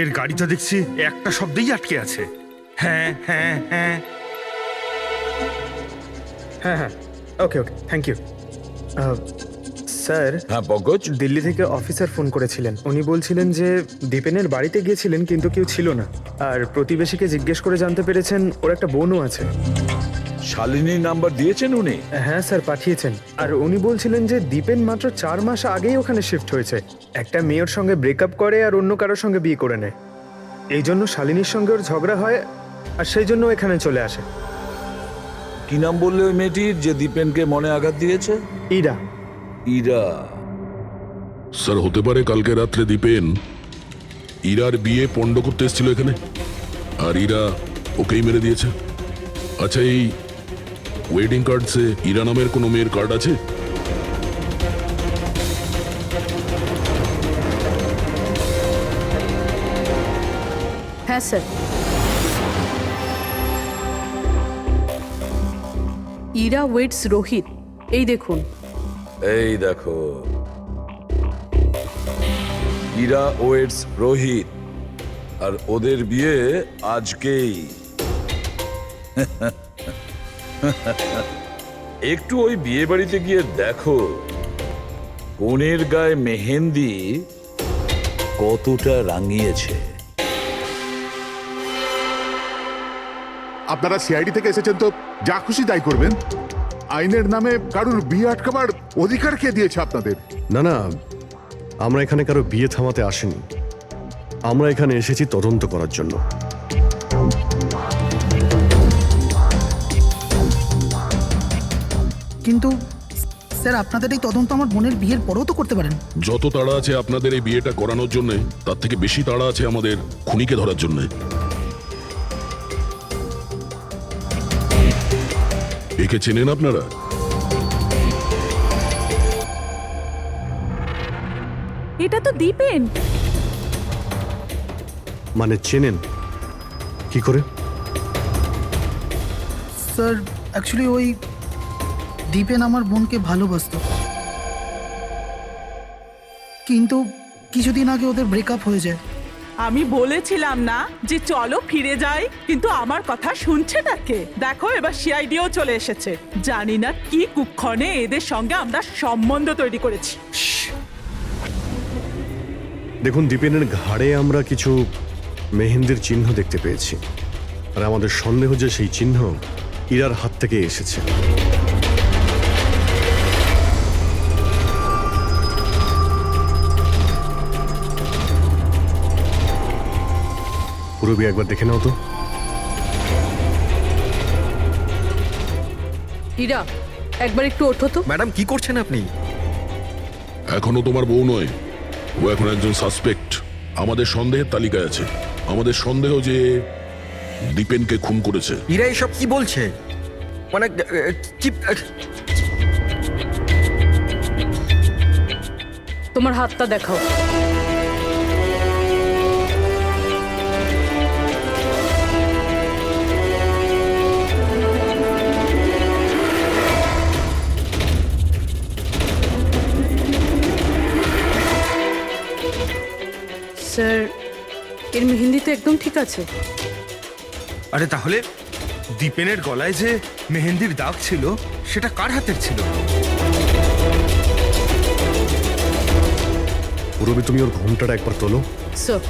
[SPEAKER 8] এর গাড়ি তো দেখছি একটা শব্দেই আটকে আছে। হ্যাঁ হ্যাঁ হ্যাঁ
[SPEAKER 11] হ্যাঁ হ্যাঁ ওকে ওকে, থ্যাংক ইউ। স্যার,
[SPEAKER 1] হ্যাঁ পঙ্কজ,
[SPEAKER 11] দিল্লি থেকে অফিসার ফোন করেছিলেন। উনি বলছিলেন যে দীপেনের বাড়িতে গিয়েছিলেন কিন্তু কেউ ছিল না, আর প্রতিবেশীকে জিজ্ঞেস করে জানতে পেরেছেন ওর একটা বোনও আছে।
[SPEAKER 1] শালিনীর নাম্বার দিয়েছেন উনি?
[SPEAKER 11] হ্যাঁ স্যার, পাঠিয়েছেন। আর উনি বলছিলেন যে দীপেন মাত্র 4 মাস আগেই ওখানে শিফট হয়েছে। একটা মেয়ের সঙ্গে ব্রেকআপ করে আর অন্য কারোর সঙ্গে বিয়ে করে নেয়। এই জন্য শালিনীর সঙ্গে ওর ঝগড়া হয় আর সেই জন্য এখানে চলে আসে।
[SPEAKER 1] কি নাম বললে ওই মেয়েটির যে দীপেনকে মনে আঘাত দিয়েছে?
[SPEAKER 11] ইরা।
[SPEAKER 1] ইরা?
[SPEAKER 4] স্যার, হতে পারে কালকে রাত্রে দীপেন ইরার বিয়ে পণ্ড করতে এসেছিল এখানে, আর ইরা ওকেই মেরে দিয়েছে। আচ্ছা, এই ওয়েডিং কার্ডসে ইরা নামের কোনো মেয়ের কার্ড আছে?
[SPEAKER 12] হ্যাঁ স্যার, ইরা ওয়েটস রোহিত, এই দেখুন।
[SPEAKER 1] এই দেখো, ইরা ওয়েটস রোহিত, আর ওদের বিয়ে আজকেই। একটু ওই বিয়ে বাড়িতে গিয়ে দেখো কনের গায়ে মেহেন্দি কতটা রাঙিয়েছে।
[SPEAKER 6] আপনারা সিআইডি থেকে এসেছেন তো যা খুশি তাই করবেন। আইনের নামে কারুর বিয়ে আটকাবার অধিকার কে দিয়েছে আপনাদের?
[SPEAKER 5] না না, আমরা এখানে কারো বিয়ে থামাতে আসিনি। আমরা এখানে এসেছি তদন্ত করার জন্য।
[SPEAKER 9] কিন্তু স্যার, আপনাদের এই তদন্ত আমার বোনের বিয়ের পরেও তো করতে পারেন।
[SPEAKER 4] যত তাড়া আছে আপনাদের এই বিয়েটা করানোর জন্য, তার থেকে বেশি তাড়া আছে আমাদের খুনিকে ধরার জন্য। একে চেনেন আপনারা?
[SPEAKER 10] এটা তো দীপেন।
[SPEAKER 5] মানে চেনেন কি করে?
[SPEAKER 9] স্যার, অ্যাকচুয়ালি ওই দীপেন আমার বোনকে ভালোবাসতো, কিন্তু কিছুদিন আগে ওদের ব্রেকআপ হয়ে যায়।
[SPEAKER 10] আমি বলেছিলাম না যে চলো ফিরে যাই, কিন্তু আমার কথা শুনছে না কে? দেখো এবার সিআইডিও চলে এসেছে। জানি না কি কুক্ষণে এদের সঙ্গে আমরা সম্বন্ধ তৈরি করেছি।
[SPEAKER 5] দেখুন, দীপেনের ঘাড়ে আমরা কিছু মেহেন্দির চিহ্ন দেখতে পেয়েছি, আর আমাদের সন্দেহ যে সেই চিহ্ন ইরার হাত থেকে এসেছে। পুরবি, একবার দেখে নাও তো।
[SPEAKER 12] ইরা, একবার একটু ওঠো তো।
[SPEAKER 11] ম্যাডাম, কি করছেন আপনি?
[SPEAKER 4] এখনো তোমার বউ নয়, ও এখন একজন সাসপেক্ট। আমাদের সন্দেহের তালিকায় আছে। আমাদের সন্দেহ যে দীপেনকে খুন করেছে।
[SPEAKER 11] ইরা এসব কি বলছে? মানে কি?
[SPEAKER 12] তোমার হাতটা দেখাও। স্যার, এর মেহেন্দি তো একদম ঠিক আছে।
[SPEAKER 8] আরে তাহলে দীপেনের গলায় যে মেহেন্দির দাগ ছিল সেটা কার হাতের ছিল?
[SPEAKER 5] পুরবি, তুমি ওর ঘোমটাটা একবার তোলো।
[SPEAKER 12] স্যার,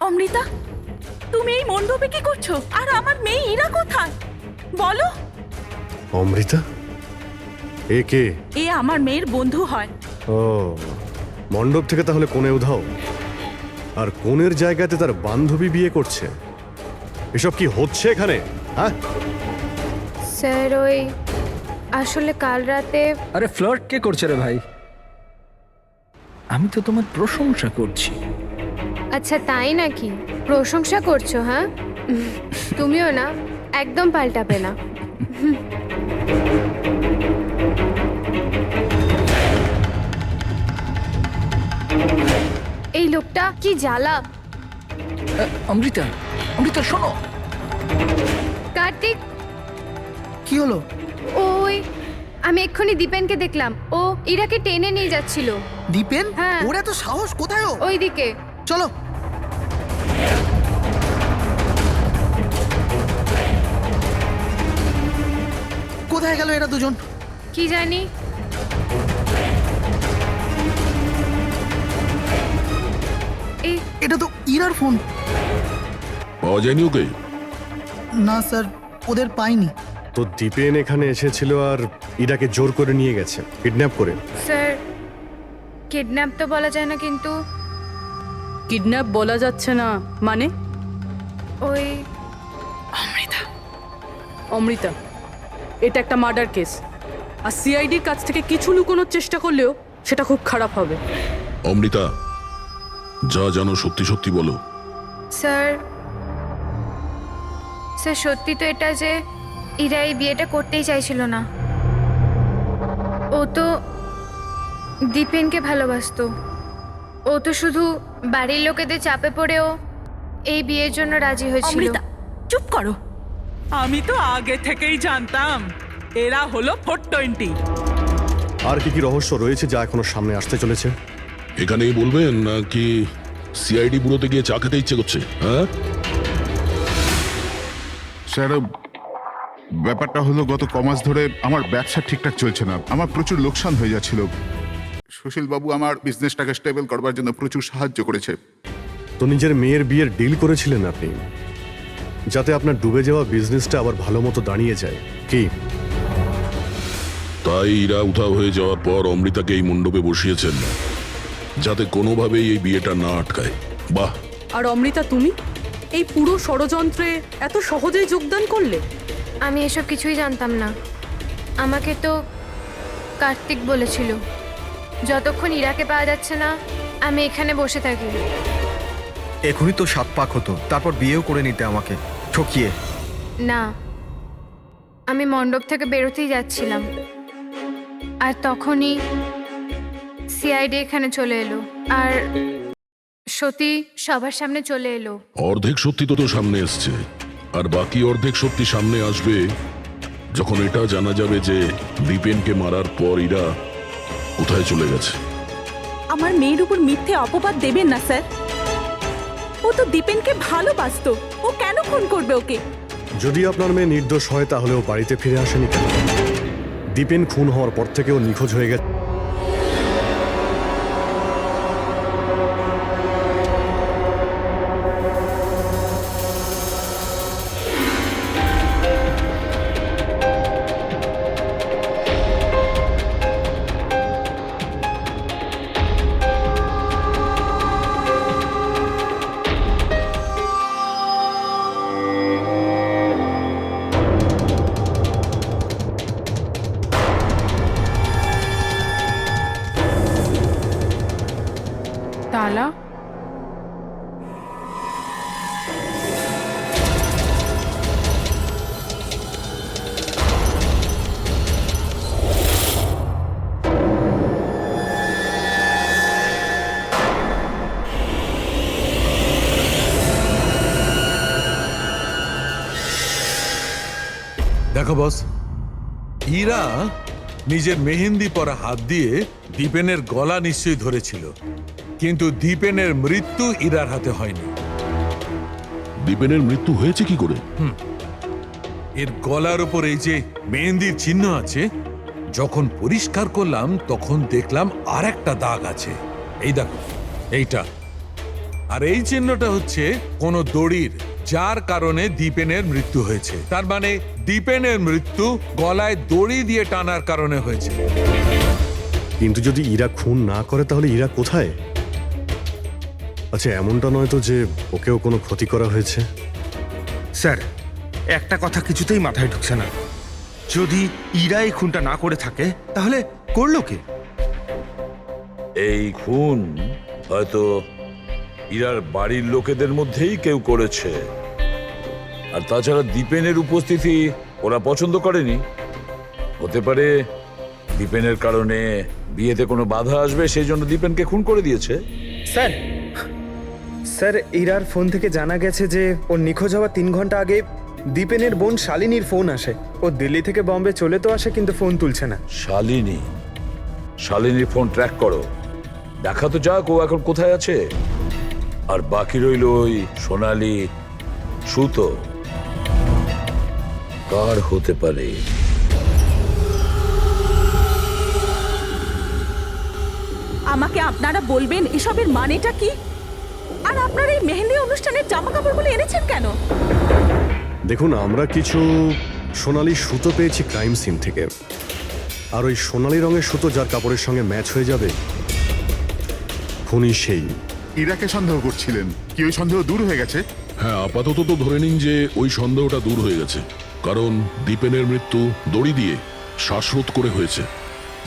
[SPEAKER 10] অমৃতা, তুমি এই মণ্ডপে কি করছো? আর আমার মেয়ে ইরা কোথায় বলো?
[SPEAKER 5] অমৃতা? এ কে?
[SPEAKER 10] এ আমার মেয়ের বন্ধু হয়।
[SPEAKER 5] ও, মণ্ডপ থেকে তাহলে কোণে উধাও, আর কোণের জায়গাতে তার বান্ধবী বিয়ে করছে। এসব কি হচ্ছে এখানে? হ্যাঁ
[SPEAKER 14] স্যার, ওই আসলে কাল রাতে।
[SPEAKER 11] আরে ফ্লার্ট কে করছে রে ভাই? আমি তো তোমার প্রশংসা করছি।
[SPEAKER 14] আচ্ছা, তাই নাকি? প্রশংসা করছো? হ্যাঁ, তুমিও না একদম পাল্টাবে না। এই লোকটা কি জ্বালা।
[SPEAKER 9] অমৃতা, অমৃতা শোনো।
[SPEAKER 14] কার্তিক,
[SPEAKER 9] কি হলো?
[SPEAKER 14] ওই আমি এক্ষুনি দীপেনকে দেখলাম, ও ইরাকে টেনে নিয়ে যাচ্ছিল।
[SPEAKER 9] দীপেন?
[SPEAKER 14] হ্যাঁ।
[SPEAKER 9] ওর এত সাহস কোথায়? ও
[SPEAKER 14] ওইদিকে।
[SPEAKER 9] চলো। কোথায় গেল এরা দুজন?
[SPEAKER 14] কি জানি।
[SPEAKER 9] এটা তো ইরার ফোন।
[SPEAKER 4] পাওয়া যায়নি ওকে?
[SPEAKER 9] না স্যার, ওদের পাইনি।
[SPEAKER 5] তো দীপেন এখানে এসেছিল আর ইরাকে জোর করে নিয়ে গেছে, কিডন্যাপ করে।
[SPEAKER 14] স্যার, কিডন্যাপ তো বলা যায় না, কিন্তু
[SPEAKER 12] কিডন্যাপ বলা যাচ্ছে না মানে?
[SPEAKER 14] ওই
[SPEAKER 12] অমৃতা, এটা একটা মার্ডার কেস, আর সিআইডির কাছ থেকে কিছু লুকোনোর চেষ্টা করলেও সেটা খুব খারাপ হবে।
[SPEAKER 4] অমৃতা, যা জানো সত্যি সত্যি বলো।
[SPEAKER 14] স্যার, স্যার সত্যি তো এটা যে ইরা এই বিয়েটা করতেই চাইছিল না। ও তো দীপেনকে ভালোবাসতো। ও তো শুধু বাড়ির লোকেদের চাপে পড়েও এই বিয়ের জন্য রাজি হয়েছিল।
[SPEAKER 2] অমৃতা, চুপ করো। আমি তো আগে থেকেই জানতাম এরা হলো 420।
[SPEAKER 5] আর কি কি রহস্য রয়েছে যা এখনো সামনে আসতে চলেছে?
[SPEAKER 4] এখানেই বলবেন নাকি সিআইডি ব্যুরোতে গিয়ে চা খেতে ইচ্ছে করছে? হ্যাঁ
[SPEAKER 6] স্যার, ব্যাপারটা হলো গত কমাস ধরে আমার ব্যবসা ঠিকঠাক চলছে না, আমার প্রচুর লোকসান হয়ে যাচ্ছিল। সুশীল বাবু আমার বিজনেসটাকে স্টেবল করবার জন্য প্রচুর সাহায্য করেছে।
[SPEAKER 5] তো নিজের মেয়ের বিয়ের ডিল করেছিলেন আপনি, যাতে আপনার ডুবে যাওয়া বিজনেসটা আবার ভালো মতো দাঁড়িয়ে যায়, কি?
[SPEAKER 4] তাই ইরা উধাও হয়ে যাওয়ার পর অমৃতাকে এই মণ্ডপে বসিয়েছেন যাতে কোনোভাবেই এই বিয়েটা না আটকায়। বাহ।
[SPEAKER 12] আর অমৃতা, তুমি এই পুরো ষড়যন্ত্রে এত সহজেই যোগদান করলে?
[SPEAKER 14] আমি এসব কিছুই জানতাম না। আমাকে তো কার্তিক বলেছিল যতক্ষণ ইরাকে পাওয়া যাচ্ছে না আমি এখানে বসে থাকি।
[SPEAKER 11] এখনই তো 7 পাক হতো, তারপর বিয়েও করে নিতে আমাকে ঠকিয়ে।
[SPEAKER 14] না, আমি মণ্ডপ থেকে বেরোতেই যাচ্ছিলাম, আর তখনই সিআইডি এখানে চলে এলো, আর সত্যি সবার সামনে চলে এলো।
[SPEAKER 4] অর্ধেক সত্যি তো সামনে এসছে, আর বাকি অর্ধেক সত্যি সামনে আসবে যখন এটা জানা যাবে যে দীপেনকে মারার পর ইরা কোথায় চলে গেছে।
[SPEAKER 2] আমার মেয়ের উপর মিথ্যে অপবাদ দেবেন না স্যার। ও তো দীপেনকে ভালোবাসতো, ও কেন খুন করবে ওকে?
[SPEAKER 5] যদি আপনার মেয়ে নির্দোষ হয় তাহলে ও বাড়িতে ফিরে আসেনি কেন? দীপেন খুন হওয়ার পর থেকে ও নিখোঁজ হয়ে গেছে।
[SPEAKER 12] তালা?
[SPEAKER 13] দেখো বস, ইরা নিজের মেহেন্দি পরা হাত দিয়ে দীপেনের গলা নিশ্চয়ই ধরেছিল, কিন্তু দীপেনের মৃত্যু ইরার হাতে হয়নি।
[SPEAKER 4] দীপেনের মৃত্যু হয়েছে কি করে?
[SPEAKER 13] এর গলার উপর এই যে মেহেন্দির চিহ্ন আছে, যখন পরিষ্কার করলাম তখন দেখলাম আর একটা দাগ আছে। এই দেখো, এইটা। আর এই চিহ্নটা হচ্ছে কোন দড়ির, যার কারণে দীপেনের মৃত্যু হয়েছে। তার মানে দীপেনের মৃত্যু গলায় দড়ি দিয়ে টানার কারণে হয়েছে।
[SPEAKER 5] কিন্তু যদি ইরা খুন না করে তাহলে ইরা কোথায়? আচ্ছা, এমনটা নয় তো যে ওকেও কোনো ক্ষতি করা হয়েছে?
[SPEAKER 8] স্যার, একটা কথা কিছুতেই মাথায় ঢুকছে না। যদি ইরা এই খুনটা না করে থাকে তাহলে করলো কে?
[SPEAKER 1] এই খুন হয়তো ইরার বাড়ির লোকেদের মধ্যেই কেউ করেছে। আর তাছাড়া দীপেনের উপস্থিতি ওরা পছন্দ করেনি। হতে পারে দীপেনের কারণে বিয়েতে কোনো বাধা আসবে, সেই জন্য দীপেনকে খুন করে দিয়েছে।
[SPEAKER 15] স্যার স্যার ইরার ফোন থেকে জানা গেছে যে ওর নিখোঁজ হওয়ার 3 ঘন্টা আগে দীপেনের বোন শালিনীর ফোন আসে। ও দিল্লি থেকে বম্বে চলে তো আসে, কিন্তু ফোন তুলছে না।
[SPEAKER 1] শালিনীর ফোন ট্র্যাক করো, দেখা তো যাক ও এখন কোথায় আছে। আর বাকি রইল ওই সোনালি সুতো, কার হতে পারে?
[SPEAKER 2] আমাকে আপনারা বলবেন এসবের মানেটা কি? আর আপনারা এই মেহেন্দি অনুষ্ঠানের জামা কাপড়গুলো এনেছেন কেন?
[SPEAKER 5] দেখুন, আমরা কিছু সোনালি সুতো পেয়েছি ক্রাইম সিন থেকে, আর ওই সোনালি রঙের সুতো যার কাপড়ের সঙ্গে ম্যাচ হয়ে যাবে, খুনি সেই।
[SPEAKER 6] ইরাকে সন্দেহ করছিলেন, কি ওই সন্দেহ দূর হয়ে গেছে?
[SPEAKER 4] হ্যাঁ, আপাতত তো ধরে নিন যে ওই সন্দেহটা দূর হয়ে গেছে, কারণ দীপেনের মৃত্যু দড়ি দিয়ে শ্বাসরোধ করে হয়েছে,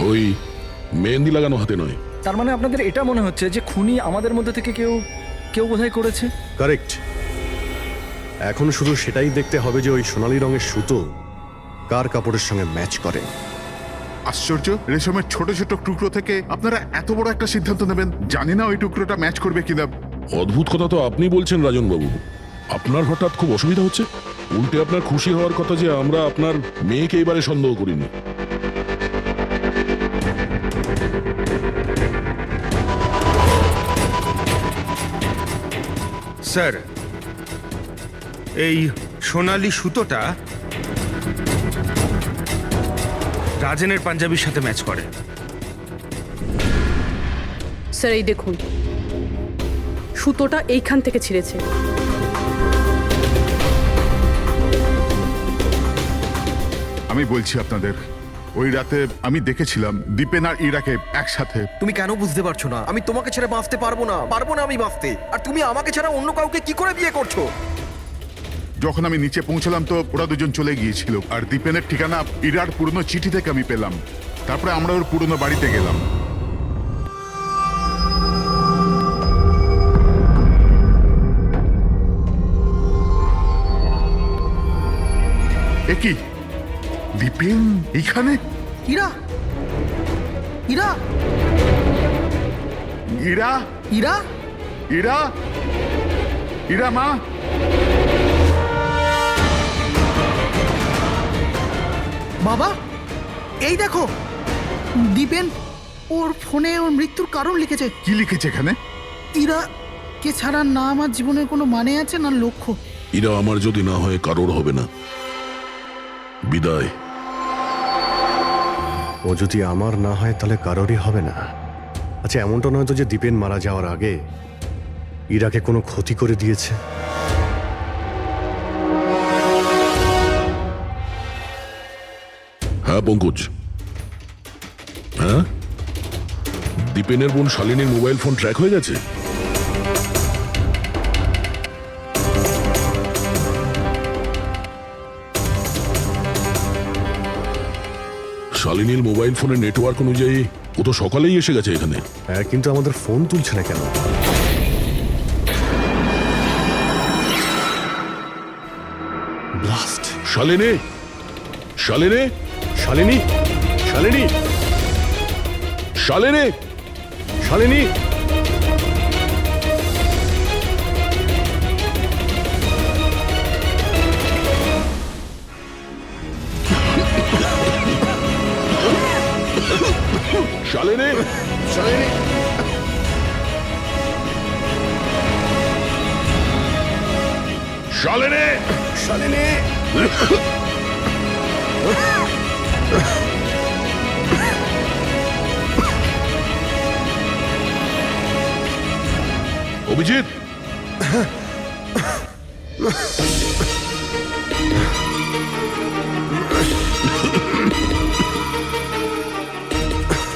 [SPEAKER 4] ওই মেহেন্দি লাগানো হাতে নয়।
[SPEAKER 11] তার মানে আপনাদের এটা মনে হচ্ছে যে খুনি আমাদের মধ্যে থেকে কেউ বোধহয় করেছে?
[SPEAKER 5] কারেক্ট। এখন শুধু সেটাই দেখতে হবে যে ওই সোনালি রঙের সুতো কার কাপড়ের সঙ্গে ম্যাচ করে।
[SPEAKER 6] আশ্চর্য, রেশমের ছোট ছোট টুকরো থেকে আপনারা এত বড় একটা সিদ্ধান্ত নেবেন। জানি না ওই টুকরোটা ম্যাচ করবে কিনা।
[SPEAKER 4] অদ্ভুত কথা তো আপনি বলছেন রাজন বাবু। আপনার হঠাৎ খুব অসুবিধা হচ্ছে? উল্টে আপনার খুশি হওয়ার কথা যে আমরা আপনার মেয়েকে এবারে সন্দেহ করিনি।
[SPEAKER 8] স্যার, এই সোনালি সুতোটা রাজেনের পাঞ্জাবির সাথে ম্যাচ করে।
[SPEAKER 12] স্যার এই দেখুন, সুতোটা এইখান থেকে ছিঁড়েছে।
[SPEAKER 6] আমি বলছি আপনাদের, ওই রাতে আমি দেখেছিলাম দীপেন আর ইরাকে একসাথে।
[SPEAKER 11] তুমি কেন বুঝতে পারছো না? আমি তোমাকে ছেড়ে বাঁচতে পারবো না আমি বাঁচতে। আর তুমি আমাকে ছাড়া অন্য কাউকে কি করে বিয়ে করছো?
[SPEAKER 6] যখন আমি নিচে পৌঁছলাম তো ওরা দুজন চলে গিয়েছিল, আর দীপেনের ঠিকানা ইরার পুরনো চিঠি থেকে আমি পেলাম। তারপরে আমরা ওর পুরনো বাড়িতে গেলাম। এ কি, দীপেন এখানে?
[SPEAKER 9] ইরা ইরা
[SPEAKER 6] ইরা
[SPEAKER 9] ইরা
[SPEAKER 6] ইরা ইরা মা!
[SPEAKER 9] বাবা, এই দেখো, দীপেন ওর ফোনে ওর মৃত্যুর কারণ লিখেছে।
[SPEAKER 6] কি লিখেছে এখানে?
[SPEAKER 9] ইরা কে ছাড়া না আমার জীবনের কোনো মানে আছে না লক্ষ্য।
[SPEAKER 4] এরা আমার যদি না হয় কারোর হবে না। বিদায়।
[SPEAKER 5] ও যদি আমার না হয় তাহলে কারোরই হবে না। আচ্ছা, এমনটা নয় তো যে দীপেন মারা যাওয়ার আগে ইরাকে কোনো ক্ষতি করে দিয়েছে?
[SPEAKER 4] হ্যাঁ পঙ্কজ, হ্যাঁ, দীপেনের বোন শালিনীর মোবাইল ফোন ট্র্যাক হয়ে গেছে। শালিনীর মোবাইল ফোনের নেটওয়ার্ক অনুযায়ী ও তো সকালেই এসে গেছে এখানে।
[SPEAKER 5] হ্যাঁ, কিন্তু আমাদের ফোন তুলছে না কেন? ব্লাস্ট!
[SPEAKER 4] শালিনী, শালিনী,
[SPEAKER 5] শালিনী, শালিনী,
[SPEAKER 4] শালিনী,
[SPEAKER 5] শালিনী!
[SPEAKER 4] শালিনী,
[SPEAKER 5] শালিনী!
[SPEAKER 4] শালিনী,
[SPEAKER 5] শালিনী!
[SPEAKER 4] অভিজিৎ,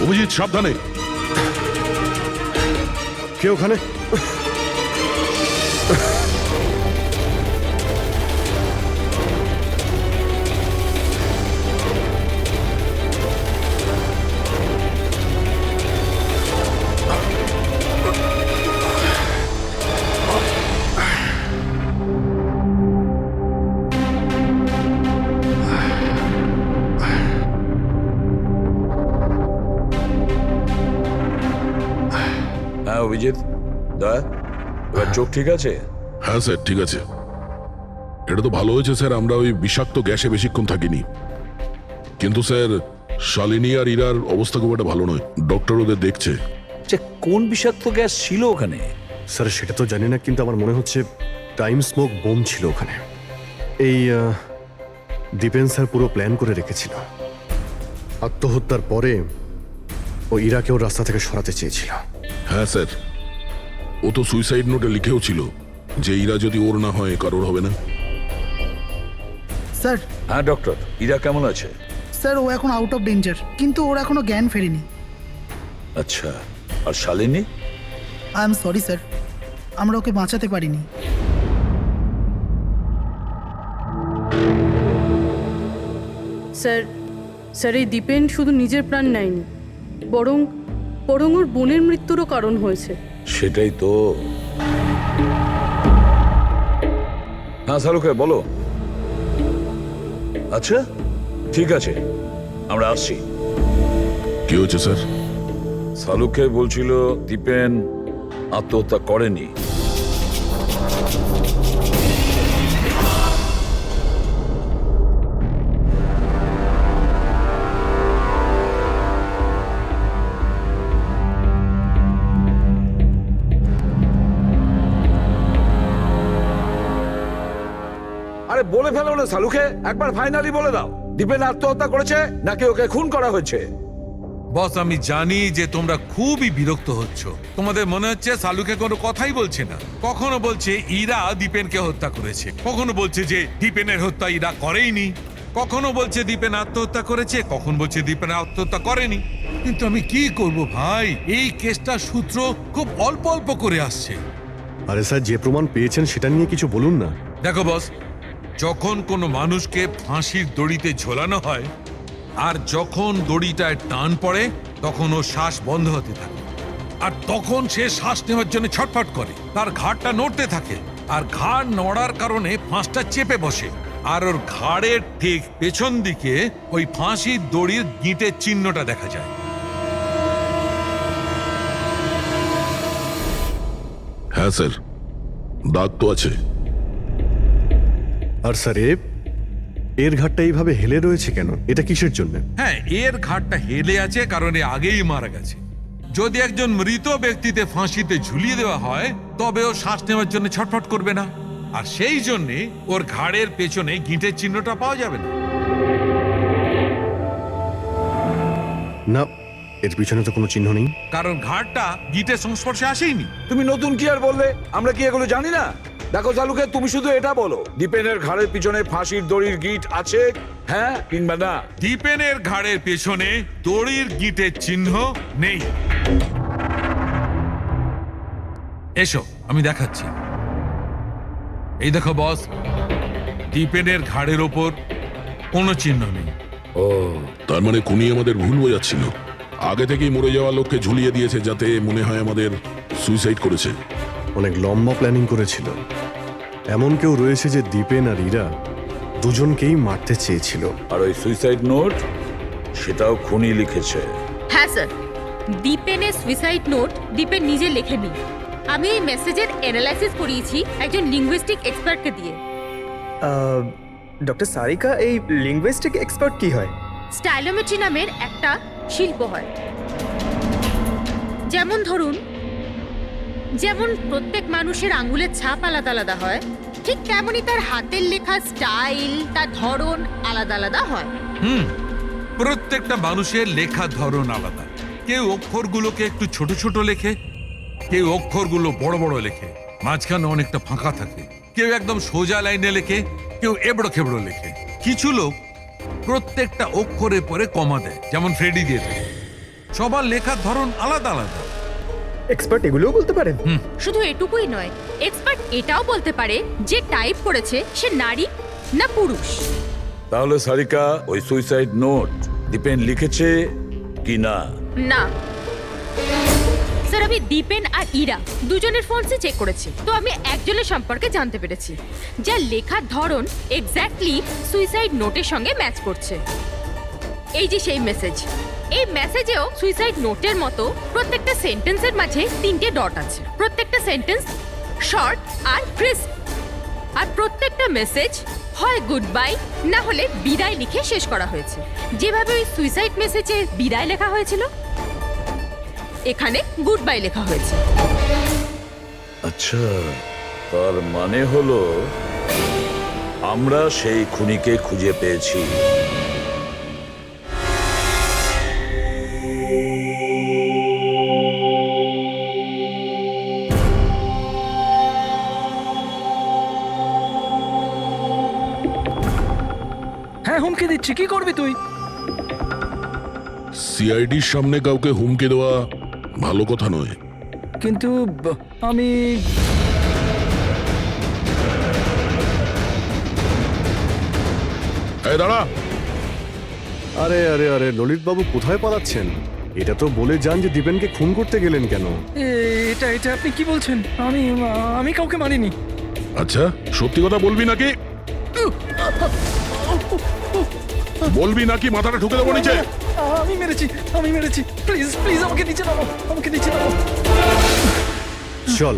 [SPEAKER 4] অভিজিৎ সাবধানে।
[SPEAKER 5] কে ওখানে?
[SPEAKER 1] হ্যাঁ অভিজিৎ, দয়া, এবার চোখ ঠিক আছে?
[SPEAKER 4] হ্যাঁ স্যার, ঠিক আছে। এটা তো ভালো হয়েছে স্যার, আমরা ওই বিষাক্ত গ্যাসে বেশিক্ষণ থাকিনি। কিন্তু স্যার, শালিনী আর ইরার অবস্থা খুব একটা ভালো নয়, ডক্টর ওদের দেখছে।
[SPEAKER 1] কোন বিষাক্ত গ্যাস ছিল ওখানে?
[SPEAKER 5] স্যার সেটা তো জানি না, কিন্তু আমার মনে হচ্ছে টাইম স্মোক বোম ছিল ওখানে। এই দীপেন স্যার পুরো প্ল্যান করে রেখেছিল। আত্মহত্যার পরে ও ইরাকেও রাস্তা থেকে সরাতে চেয়েছিল।
[SPEAKER 4] হ্যাঁ স্যার, ও তো সুইসাইড নোটে লিখেও ছিল যে ইরা যদি ওর না হয় কারোর হবে না।
[SPEAKER 9] স্যার।
[SPEAKER 1] হ্যাঁ ডক্টর, ইরা কেমন আছে?
[SPEAKER 9] স্যার ও এখন আউট অফ ডেঞ্জার, কিন্তু ওর এখনো জ্ঞান ফেরেনি।
[SPEAKER 1] আচ্ছা, আর Shalini?
[SPEAKER 9] I am sorry sir, আমরা ওকে বাঁচাতে পারিনি।
[SPEAKER 12] স্যার স্যার এই দীপেন শুধু নিজের প্রাণ নেয়নি, বরং বরং ওর বোনের মৃত্যুরও কারণ হয়েছে।
[SPEAKER 1] সেটাই তো। হ্যাঁ শাহরুখে বলো। আচ্ছা ঠিক আছে, আমরা আসছি।
[SPEAKER 4] কি হয়েছে স্যার?
[SPEAKER 1] শাহরুখে বলছিল দীপেন আত্মহত্যা করেনি। আরে বলে ফেলো না শালুকে, একবার ফাইনালি বলে দাও, দীপেন আত্মহত্যা করেছে নাকি ওকে খুন করা হয়েছে?
[SPEAKER 13] বস আমি জানি যে তোমরা খুবই বিরক্ত হচ্ছ, তোমাদের মনে হচ্ছে শালুকে কোনো কথাই বলছে না। কখনো বলছে ইরা দীপেনকে হত্যা করেছে, কখনো বলছে যে দীপেনের হত্যা ইরা করেইনি, কখনো বলছে দীপেন আত্মহত্যা করেছে, কখন বলছে দীপেন আত্মহত্যা করেনি। কিন্তু আমি কি করব ভাই, এই কেসটা সূত্র খুব অল্প অল্প করে আসছে।
[SPEAKER 5] আরে স্যার, যে প্রমাণ পেয়েছেন সেটা নিয়ে কিছু বলুন না।
[SPEAKER 13] দেখো বস, যখন কোনো মানুষকে ফাঁসির দড়িতে ঝোলানো হয় আর যখন দড়িটায় টান পড়ে তখন ও শ্বাস বন্ধ হতে থাকে, আর তখন সে শ্বাস নেওয়ার জন্য ছটফট করে, তার ঘাড়টা নড়তে থাকে, আর ঘাড় নড়ার কারণে ফাঁসটা চেপে বসে, আর ওর ঘাড়ের ঠিক পেছন দিকে ওই ফাঁসির দড়ির গিঁটের চিহ্নটা দেখা যায়।
[SPEAKER 4] হ্যাঁ স্যার, দাগ তো আছে।
[SPEAKER 5] আর স্যার এর ঘাটটা এইভাবে হেলে রয়েছে কেন? এটা কিসের জন্য?
[SPEAKER 13] হ্যাঁ, এর ঘাটটা হেলে আছে কারণ এ আগেই মারা গেছে। যদি একজন মৃত ব্যক্তিতে ফাঁসিতে ঝুলিয়ে দেওয়া হয় তবে ও শ্বাস নেওয়ার জন্য ছটফট করবে না, আর সেই জন্যে ওর ঘাড়ের পেছনে গিঁটের চিহ্নটা পাওয়া যাবে না।
[SPEAKER 5] না, এর পিছনে তো কোনো চিহ্ন নেই।
[SPEAKER 13] কারণ ঘাড়টা গিঁটের সংস্পর্শে আসেনি।
[SPEAKER 1] তুমি নতুন কি আর বললে? আমরা কি এগুলো জানি না? দেখো শালুকে, তুমি শুধু এটা বলো, দীপেনের ঘাড়ের পিছনে ফাঁসির দড়ির গিঁট আছে, হ্যাঁ কিংবা না?
[SPEAKER 13] দীপেনের ঘাড়ের পেছনে দড়ির গিঁটের চিহ্ন নেই। এসো আমি দেখাচ্ছি। এই দেখো বস, দীপেনের ঘাড়ের ওপর কোনো চিহ্ন নেই।
[SPEAKER 1] ও,
[SPEAKER 4] তার মানে খুনি আমাদের ভুল বোঝাচ্ছিল, আগে থেকেই মরে যাওয়া লোককে ঝুলিয়ে দিয়েছে যাতে মনে হয় আমাদের সুইসাইড করেছে।
[SPEAKER 5] অনেক লম্বা প্ল্যানিং করেছিল। এমন কেউ রয়েছে যে দীপেন আর ইরা দুজনকেই মারতে চেয়েছিল।
[SPEAKER 1] আর ওই সুইসাইড নোট, সেটাও খুনি লিখেছে।
[SPEAKER 7] হ্যাঁ স্যার, দীপেনের সুইসাইড নোট দীপেন নিজে লেখেনি। আমি এই মেসেজের অ্যানালাইসিস করিয়েছি একজন লিঙ্গুইস্টিক এক্সপার্টকে দিয়ে।
[SPEAKER 15] ডক্টর সারিকা, এই লিঙ্গুইস্টিক এক্সপার্ট কি হয়?
[SPEAKER 7] স্টাইলোমেট্রি নামের একটা শিল্প হয়। যেমন ধরুন, যেমন প্রত্যেক মানুষের আঙ্গুলের ছাপ আলাদা আলাদা হয়, ঠিক তেমনই তার হাতের লেখা স্টাইল, তার ধরন আলাদা আলাদা হয়।
[SPEAKER 13] প্রত্যেকটা মানুষের লেখার ধরন আলাদা। কেউ অক্ষরগুলোকে একটু ছোট ছোট লেখে, কেউ অক্ষরগুলো বড় বড় লেখে, মাঝখানে অনেকটা ফাঁকা থাকে, কেউ একদম সোজা লাইনে লেখে, কেউ এবড়ো খেবড়ো লেখে। কিছু লোক প্রত্যেকটা অক্ষরের পরে কমা দেয়, যেমন ফ্রেডি দিয়ে থাকে। সবার লেখার ধরন আলাদা আলাদা।
[SPEAKER 15] এক্সপার্ট এগুলোও বলতে পারেন?
[SPEAKER 7] শুধু এটুকুই নয়, এক্সপার্ট এটাও বলতে পারে যে টাইপ করেছে সে নারী না পুরুষ।
[SPEAKER 1] তাহলে সারিকা, ওই সুইসাইড নোট দীপেন লিখেছে কি না?
[SPEAKER 7] না স্যার, আমি দীপেন আর ইরা দুজনের ফোনসে চেক করেছি, তো আমি একজনের সম্পর্কে জানতে পেরেছি যার লেখার ধরন এক্স্যাক্টলি সুইসাইড নোটের সঙ্গে ম্যাচ করছে। এই যে সেই মেসেজ,
[SPEAKER 2] এই মেসেজেও সুইসাইড নোটের মতো প্রত্যেকটা সেন্টেন্সের মাঝে 3টে ডট আছে। প্রত্যেকটা সেন্টেন্স শর্ট আর ক্রিস্প, আর প্রত্যেকটা মেসেজ হয় গুড বাই না হলে বিদায় লিখে শেষ করা হয়েছে। যেভাবে ওই সুইসাইড মেসেজে বিদায় লেখা হয়েছিল, এখানে গুড বাই লেখা হয়েছে।
[SPEAKER 1] আচ্ছা, তার মানে হলো আমরা সেই খুনিকে খুঁজে পেয়েছি।
[SPEAKER 11] হ্যাঁ, হুমকি দিচ্ছি, কি করবি তুই?
[SPEAKER 4] সিআইডির সামনে কাউকে হুমকি দেওয়া ভালো কথা নয়।
[SPEAKER 11] কিন্তু আমি
[SPEAKER 4] এই দাঁড়া!
[SPEAKER 5] আরে আরে আরে ললিত বাবু, কোথায় পালাচ্ছেন? এটা তো বলে যান যে দীপেনকে খুন করতে গেলেন কেন?
[SPEAKER 11] এটা এটা আপনি কি বলছেন? আমি কাউকে মারিনি।
[SPEAKER 4] আচ্ছা, সত্যি কথা বলবি নাকি? বলবি নাকি মাথাটা ঢুকে দেবো নিচে?
[SPEAKER 11] আমি মেরেছি। প্লিজ প্লিজ আমাকে নিচে নামো, আমাকে নিচে নামো।
[SPEAKER 5] চল,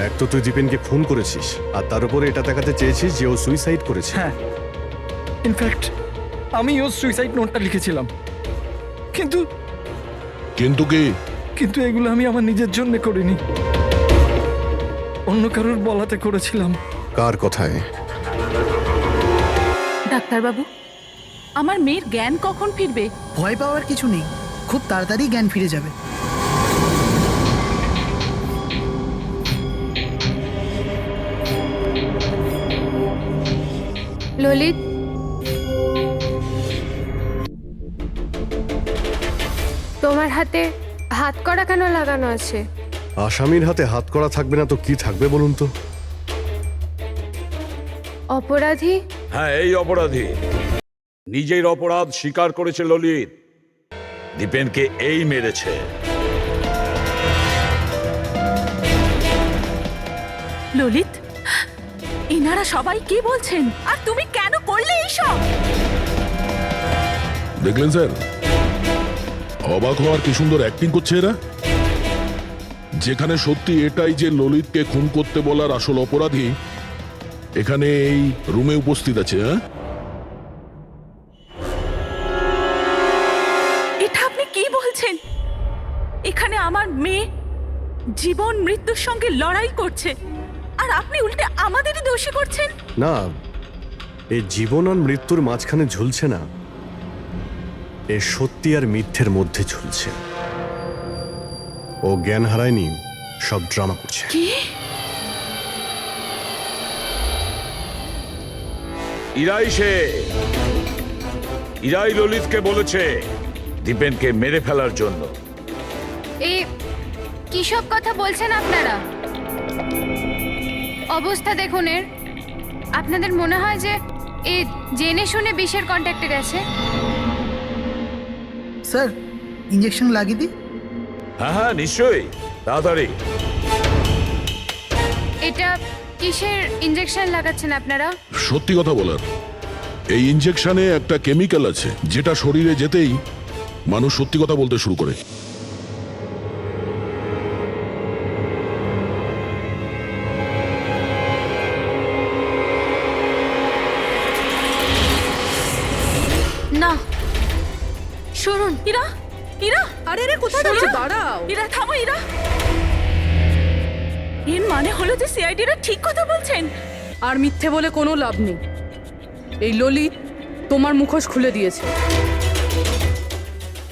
[SPEAKER 5] এক তো তুই দীপেনকে খুন করেছিস, আর তার উপরে এটা দেখাতে চেয়েছিস যে ও সুইসাইড করেছে।
[SPEAKER 11] হ্যাঁ, ইনফ্যাক্ট আমি ওর সুইসাইড নোটটা লিখেছিলাম। কিন্তু
[SPEAKER 4] কিন্তু কি?
[SPEAKER 11] কিন্তু এগুলো আমি আমার নিজের জন্য করিনি, অন্য কারোর বলাতে করেছিলাম।
[SPEAKER 5] কার কথায়?
[SPEAKER 2] ডাক্তারবাবু, আমার মেয়ের জ্ঞান কখন ফিরবে?
[SPEAKER 9] ভয় পাওয়ার কিছু নেই, খুব তাড়াতাড়ি জ্ঞান ফিরে যাবে।
[SPEAKER 14] ললিত, তোমার হাতে হাত করা কেন লাগানো আছে?
[SPEAKER 5] আসামির হাতে হাত করা থাকবে না তো কি থাকবে বলুন তো?
[SPEAKER 14] অপরাধী?
[SPEAKER 1] হ্যাঁ, এই অপরাধী নিজের অপরাধ স্বীকার করেছে ললিত। দীপেনকে এই মেরেছে।
[SPEAKER 2] ললিত, এনারা সবাই কি বলছেন, আর তুমি কেন করলে এইসব?
[SPEAKER 4] দেখলেন স্যার, অবাক হওয়ার কি সুন্দর অ্যাক্টিং করছে এরা। যেখানে সত্যি এটাই যে ললিতকে খুন করতে বলার আসল অপরাধী এখানে এই রুমে উপস্থিত আছে। হ্যাঁ,
[SPEAKER 2] এটা আপনি কি বলছেন? এখানে আমার মেয়ে জীবন মৃত্যুর সঙ্গে লড়াই করছে, আর আপনি উল্টে আমাদেরই দোষী করছেন।
[SPEAKER 5] না, এই জীবন আর মৃত্যুর মাঝখানে ঝুলছে না, এ সত্যি আর মিথ্যের মধ্যে ঝুলছে। ও জ্ঞান হারায়নি, সব ড্রামা করছে।
[SPEAKER 2] কি?
[SPEAKER 1] ইরাই ললিতকে বলেছে দীপেনকে মেরে ফেলার জন্য।
[SPEAKER 14] এই কি সব কথা বলছেন আপনারা? অবস্থা দেখুন এর। আপনাদের মনে হয় যে এ জেনে শুনে বিষের কন্ট্যাক্টে গেছে?
[SPEAKER 9] স্যার, ইঞ্জেকশন লাগিয়ে দিই?
[SPEAKER 1] হ্যাঁ হ্যাঁ, নিশ্চয়ই, তাড়াতাড়ি।
[SPEAKER 14] এটা কিসের ইঞ্জেকশন লাগাচ্ছেন আপনারা?
[SPEAKER 4] সত্যি কথা বলার, এই ইনজেকশনে একটা কেমিক্যাল আছে যেটা শরীরে যেতেই মানুষ সত্যি কথা বলতে শুরু করে।
[SPEAKER 2] না, শুনুন। ইরা, ইরা,
[SPEAKER 12] আরে রে, কোথায় যাচ্ছে? দাঁড়াও।
[SPEAKER 2] ইরা, থামো ইরা। এর মানে হলো যে সিআইডিরা ঠিক কথা বলছেন।
[SPEAKER 12] আর মিথ্যে বলে কোনো লাভ নেই। এই ললিত তোমার মুখোশ খুলে দিয়েছে।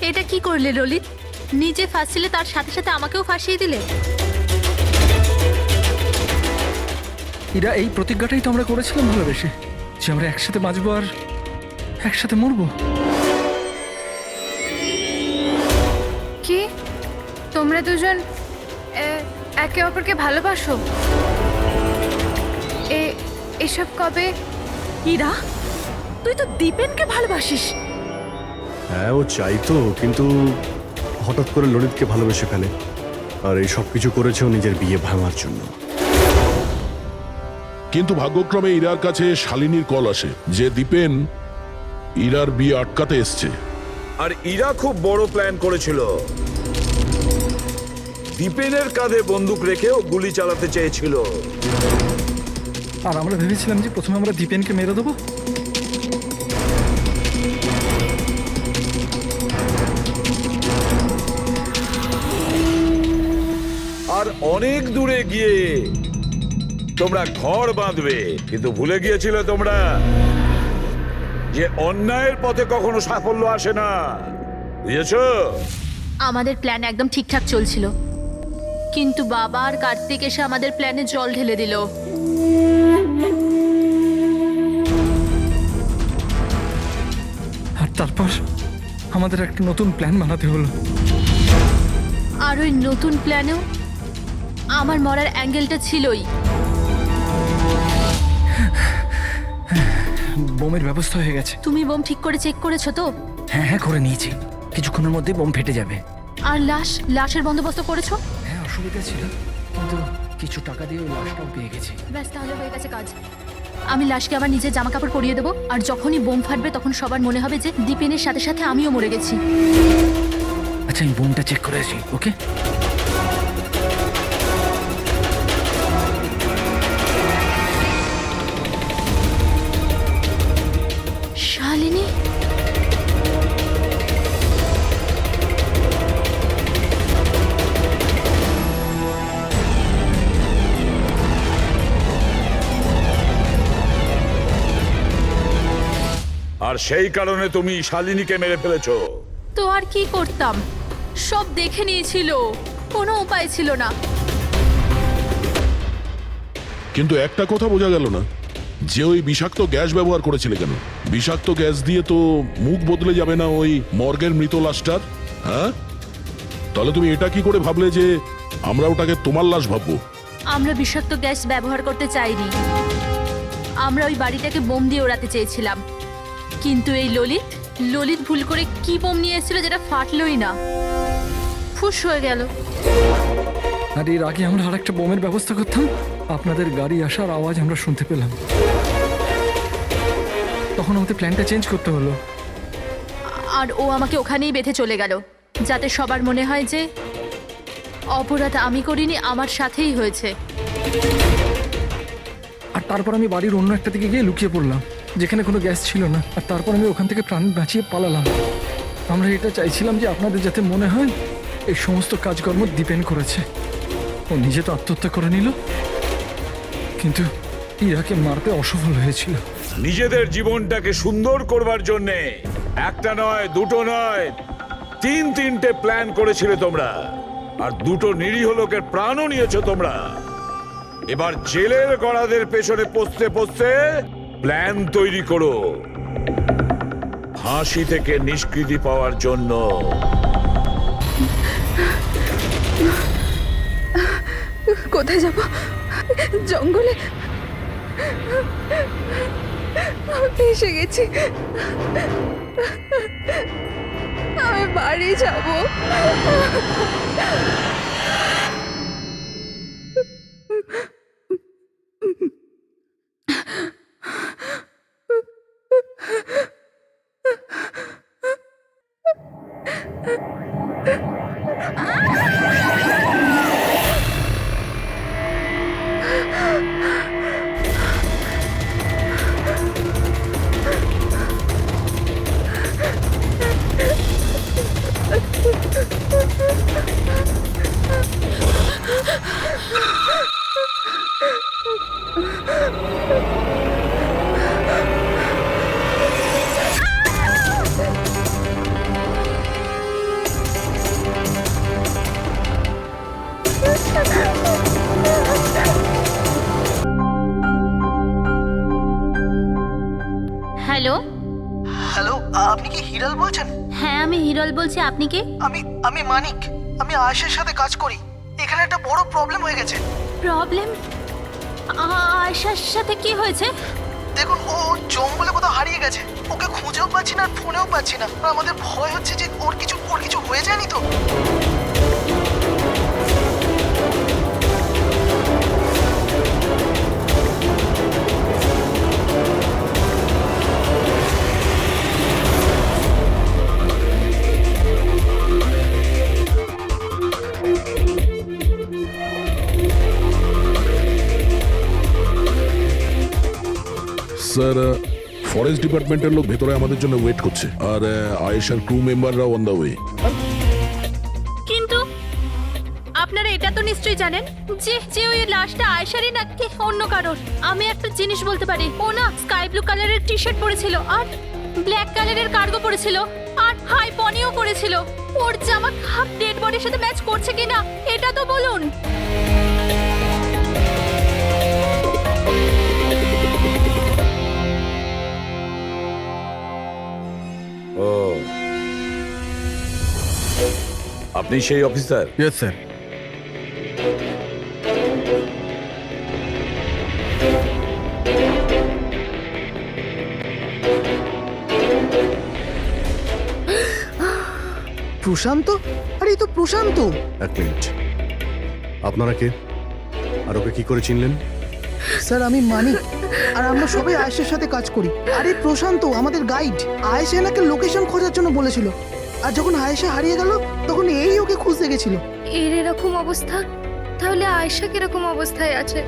[SPEAKER 7] এটা কি করলে ললিত? নিজে ফাঁসছিলে, তার সাথে সাথে আমাকেও ফাঁসিয়ে দিলে।
[SPEAKER 11] এরা এই প্রতিজ্ঞাটাই তো আমরা করেছিলাম ভালোবেসে, যে আমরা একসাথে বাঁচবো আর একসাথে মরবো।
[SPEAKER 14] কি তোমরা দুজন একে অপরকে ভালোবাসো? এসব কবে?
[SPEAKER 2] ইরা, তুই তো দীপেনকে ভালোবাসিস।
[SPEAKER 5] হ্যাঁ, ও চাইতো, কিন্তু হঠাৎ করে ললিতকে ভালোবেসে ফেলে, আর এই সব কিছু করেছে ও নিজের বিয়ে ভাঙার জন্য।
[SPEAKER 4] কিন্তু ভাগ্যক্রমে ইরার কাছে শালিনীর কল আসে যে দীপেন ইরার বিয়ে আটকাতে এসছে।
[SPEAKER 1] আর ইরা খুব বড় প্ল্যান করেছিল। দীপেনের কাঁধে বন্দুক রেখেও গুলি চালাতে চেয়েছিল।
[SPEAKER 11] আর আমরা ভেবেছিলাম যে প্রথমে আমরা দীপেনকে মেরে দেবো।
[SPEAKER 1] আর অনেক দূরে গিয়ে তোমরা ঘর বাঁধবে, কিন্তু ভুলে গিয়েছিলে তোমরা যে অন্যায়ের পথে কখনো সাফল্য আসে না, বুঝেছো?
[SPEAKER 7] আমাদের প্ল্যান একদম ঠিকঠাক চলছিল, কিন্তু বাবা আর কার্তিক এসে আমাদের প্ল্যানে জল ঢেলে দিল।
[SPEAKER 11] আর তারপর আমাদের একটা নতুন প্ল্যান বানাতে হলো।
[SPEAKER 7] আর ওই নতুন প্ল্যানেও আমার মরার অ্যাঙ্গেলটা ছিলই।
[SPEAKER 11] বোমের ব্যবস্থা হয়ে গেছে।
[SPEAKER 7] তুমি বোম ঠিক করে চেক করেছো তো?
[SPEAKER 11] হ্যাঁ হ্যাঁ, করে নিয়েছি। কিছুক্ষণের মধ্যে বোম ফেটে যাবে।
[SPEAKER 7] আর লাশের বন্দোবস্ত করেছো?
[SPEAKER 11] হ্যাঁ, অসুবিধা ছিল, কিন্তু কিছু টাকা দিয়ে ওই লাশটাও পেয়ে গেছি।
[SPEAKER 7] ব্যাস, তাহলে হয়ে গেছে কাজ। আমি লাশকে আবার নিজের জামা কাপড় পরিয়ে দেবো, আর যখনই বোম ফাটবে তখন সবার মনে হবে যে দীপেনের সাথে সাথে আমিও মরে গেছি।
[SPEAKER 11] আচ্ছা, আমি বোমটা চেক করেছি। ওকে,
[SPEAKER 7] শালিনী,
[SPEAKER 1] আর সেই কারণে তুমি শালিনীকে মেরে ফেলেছো।
[SPEAKER 7] তো আর কি করতাম? সব দেখে নিয়েছিল, কোনো উপায় ছিল না।
[SPEAKER 4] কিন্তু একটা কথা বোঝা গেল না, যে ওই বিষাক্ত গ্যাস ব্যবহার করেছিলে কেন? বিষাক্ত গ্যাস দিয়ে তো মুখ বদলে যাবে না ওই মর্গের মৃত লাশটার? হ্যাঁ, তাহলে তুমি এটা কি করে ভাবলে যে আমরা ওটাকে তোমার লাশ ভাববো?
[SPEAKER 7] আমরা বিষাক্ত গ্যাস ব্যবহার করতে চাইনি। আমরা ওই বাড়িটাকে বোম দিয়ে ওড়াতে চেয়েছিলাম, কিন্তু এই ললিত ভুল করে কি বোম নিয়ে এসেছিল যেটা ফাটলই না, ফুস হয়ে গেল।
[SPEAKER 11] আর এর আগে আমরা আরেকটা বোমের ব্যবস্থা করতাম, আপনাদের গাড়ি আসার আওয়াজ আমরা শুনতে পেলাম। তখন আমাদের প্ল্যানটা চেঞ্জ করতে হলো।
[SPEAKER 7] আর ও আমাকে ওখানেই বেঁধে চলে গেল, যাতে সবার মনে হয় যে অপরাধ আমি করিনি, আমার সাথেই হয়েছে।
[SPEAKER 11] আর তারপর আমি বাড়ির অন্য একটা দিকে গিয়ে লুকিয়ে পড়লাম, যেখানে কোনো গ্যাস ছিল না। আর তারপর আমি ওখান থেকে প্রাণ বাঁচিয়ে পালালাম। আমরা এটা চাইছিলাম যে আপনাদের যাতে মনে হয় এই সমস্ত কাজকর্ম দীপেন করেছে। ও নিজে তো আত্মহত্যা করে নিল, কিন্তু ইরাকে মারতে অসফল হয়েছিল।
[SPEAKER 1] নিজেদের জীবনটাকে সুন্দর করবার জন্যে একটা নয়, দুটো নয়, তিনটে প্ল্যান করেছিলে তোমরা, আর দুটো নিরীহ লোকের প্রাণও নিয়েছো তোমরা। এবার জেলের গড়াদের পেছনে পৌঁছতে পৌঁছতে প্ল্যান তৈরি করো ফাঁসি থেকে নিষ্কৃতি পাওয়ার জন্য।
[SPEAKER 10] কোথায় যাব? জঙ্গলে? আমি এসে গেছি, আমি বাড়ি যাব।
[SPEAKER 7] হ্যালো
[SPEAKER 9] হ্যালো, আপনি কি হিরাল বলছেন?
[SPEAKER 7] হ্যাঁ, আমি হিরল বলছি। আপনি কে?
[SPEAKER 9] আমি মানিক। আমি আয়েশার সাথে কাজ করি। এখানে একটা বড় প্রবলেম হয়ে গেছে।
[SPEAKER 7] প্রবলেম? আয়েশার সাথে কি হয়েছে?
[SPEAKER 9] দেখুন, ও জঙ্গলে কোথাও হারিয়ে গেছে। ওকে খুঁজেও পাচ্ছি না, আর ফোনেও পাচ্ছি না। আর আমাদের ভয় হচ্ছে যে ওর কিছু হয়ে যায়নি তো।
[SPEAKER 4] স্যার ফরেস্ট ডিপার্টমেন্টের লোক ভেতরে আমাদের জন্য ওয়েট করছে, আর আয়েশার ক্রু মেম্বাররাও অন দ্য ওয়ে।
[SPEAKER 2] কিন্তু আপনারা এটা তো নিশ্চয়ই জানেন যে যে ওই লাশটা আয়েশারই নাকি অন্য কারোর। আমি একটা জিনিস বলতে পারি, ও না স্কাই ব্লু কালারের টি শার্ট পরেছিল আর ব্ল্যাক কালারের কার্গো পরেছিল আর হাই পনিও পরেছিল। ওর জামা হাফ ডেড বডির সাথে ম্যাচ করছে কিনা এটা তো বলুন।
[SPEAKER 1] ও, আপনি সেই অফিসার?
[SPEAKER 11] Yes sir.
[SPEAKER 9] প্রশান্ত? আরে এই তো প্রশান্ত।
[SPEAKER 5] এক মিনিট, আপনারা কে আর ওকে কি করে চিনলেন?
[SPEAKER 9] স্যার আমি মানিক, আর আমরা সবাই আয়েশার সাথে কাজ করি। আরে প্রশান্ত আমাদের গাইড। আয়েশা এনাকে লোকেশন খোঁজার জন্য বলেছিল, আর যখন আয়েশা হারিয়ে গেল তখন এই ওকে খুঁজতে গেছিল।
[SPEAKER 14] এর এরকম অবস্থা, তাহলে আয়েশা কিরকম অবস্থায় আছে?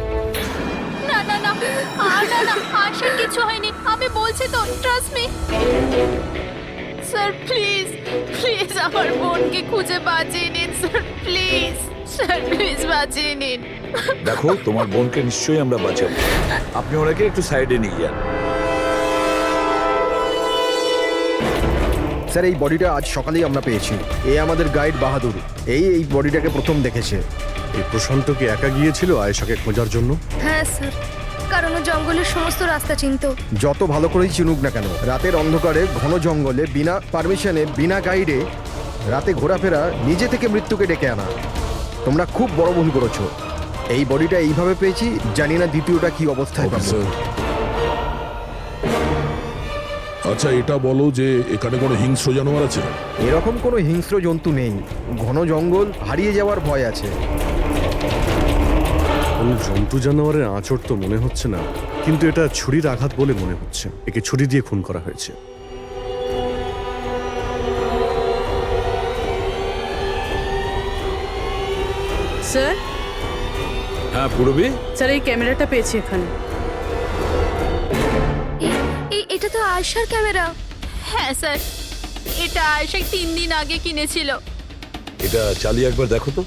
[SPEAKER 2] না না না, আর না না, আয়েশার কিছু হয়নি, আমি বলছি তো, trust me. Sir please please আমার বোনকে খুঁজে বাঁচিয়ে নিন স্যার, প্লিজ স্যার, প্লিজ বাঁচিয়ে নিন।
[SPEAKER 1] দেখো, তোমার বোনকে নিশ্চয়ই আমরা বাঁচাবো, আপনি ওনাকে একটু সাইডে নিয়ে যান।
[SPEAKER 11] স্যার এই বডিটা আজ সকালেই আমরা পেয়েছি। এ আমাদের গাইড বাহাদুর, এই বডিটাকে প্রথম দেখেছে।
[SPEAKER 5] এই প্রশান্ত কি একা গিয়েছিল আয়েশাকে খোঁজার জন্য?
[SPEAKER 14] হ্যাঁ স্যার, কারণ ও জঙ্গলের সমস্ত রাস্তা চিনতো।
[SPEAKER 11] যত ভালো করেই চিনুক না কেন, রাতের অন্ধকারে ঘন জঙ্গলে বিনা পারমিশনে বিনা গাইডে রাতে ঘোরাফেরা নিজে থেকে মৃত্যুকে ডেকে আনা, তোমরা খুব বড় ভুল করেছো। এই বডিটা এইভাবে পেয়েছি, জানি না দ্বিতীয়টা কি অবস্থায় পাবো।
[SPEAKER 4] অফিসার, আচ্ছা এটা বলো যে এখানে কোনো হিংস্র জানোয়ার আছে?
[SPEAKER 11] এরকম কোনো হিংস্র জন্তু নেই, ঘন জঙ্গল, হারিয়ে যাওয়ার ভয় আছে।
[SPEAKER 5] কোনো জন্তু জানোয়ারের আঁচড় তো মনে হচ্ছে না, কিন্তু এটা ছুরির আঘাত বলে মনে হচ্ছে। একে ছুরি দিয়ে খুন করা হয়েছে।
[SPEAKER 12] স্যার,
[SPEAKER 1] হ্যাঁ পূরবী,
[SPEAKER 12] স্যার এই ক্যামেরাটা পেয়েছি এখানে।
[SPEAKER 14] এটা তো আয়েশার ক্যামেরা।
[SPEAKER 2] হ্যাঁ স্যার, এটা আয়েশা 3 দিন আগে কিনেছিল।
[SPEAKER 1] এটা চালিয়ে একবার দেখো তো।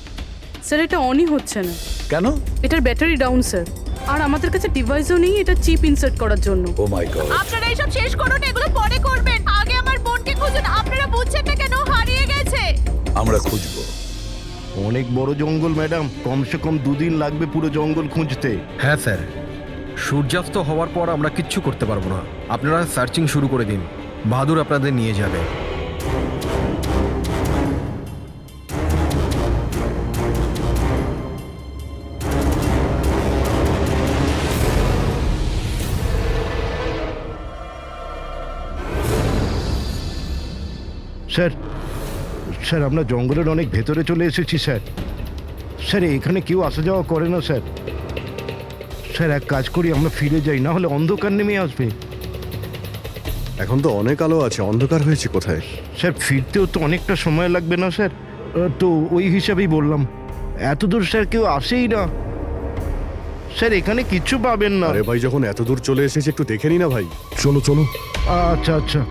[SPEAKER 12] স্যার এটা অনই হচ্ছে না।
[SPEAKER 1] কেন?
[SPEAKER 12] এটার ব্যাটারি ডাউন স্যার, আর আমাদের কাছে ডিভাইসও নেই এটা চিপ ইনসার্ট করার জন্য।
[SPEAKER 1] ও মাই গড।
[SPEAKER 2] আপনারা এইসব শেষ করুন, এগুলো পরে করবেন, আগে আমার বোনকে খুঁজুন। আপনারা বুঝছেন না কেন হারিয়ে গেছে?
[SPEAKER 1] আমরা খুঁজবো।
[SPEAKER 16] অনেক বড় জঙ্গল ম্যাডাম, কমসে কম 2 দিন লাগবে পুরো জঙ্গল খুঁজতে।
[SPEAKER 11] হ্যাঁ স্যার, সূর্যাস্ত হওয়ার পর আমরা কিচ্ছু করতে পারবো না। আপনারা সার্চিং শুরু করে দিন, বাহাদুর আপনাদের নিয়ে যাবে।
[SPEAKER 16] স্যার, স্যার আমরা জঙ্গলের অনেক ভেতরে চলে এসেছি স্যার। স্যার এখানে কেউ আসা যাওয়া করে না স্যার। স্যার এক কাজ করি, আমরা ফিরে যাই, না হলে অন্ধকার নেমে আসবে।
[SPEAKER 5] এখন তো অনেক আলো আছে, অন্ধকার হয়েছে কোথায়?
[SPEAKER 16] স্যার ফিরতেও তো অনেকটা সময় লাগবে না স্যার? তো ওই হিসাবেই বললাম, এত দূর স্যার কেউ আসেই না। স্যার এখানে কিচ্ছু পাবেন না।
[SPEAKER 5] আরে ভাই, যখন এত দূর চলে এসেছে একটু দেখে নি না ভাই।
[SPEAKER 4] চলো চলো।
[SPEAKER 16] আচ্ছা আচ্ছা।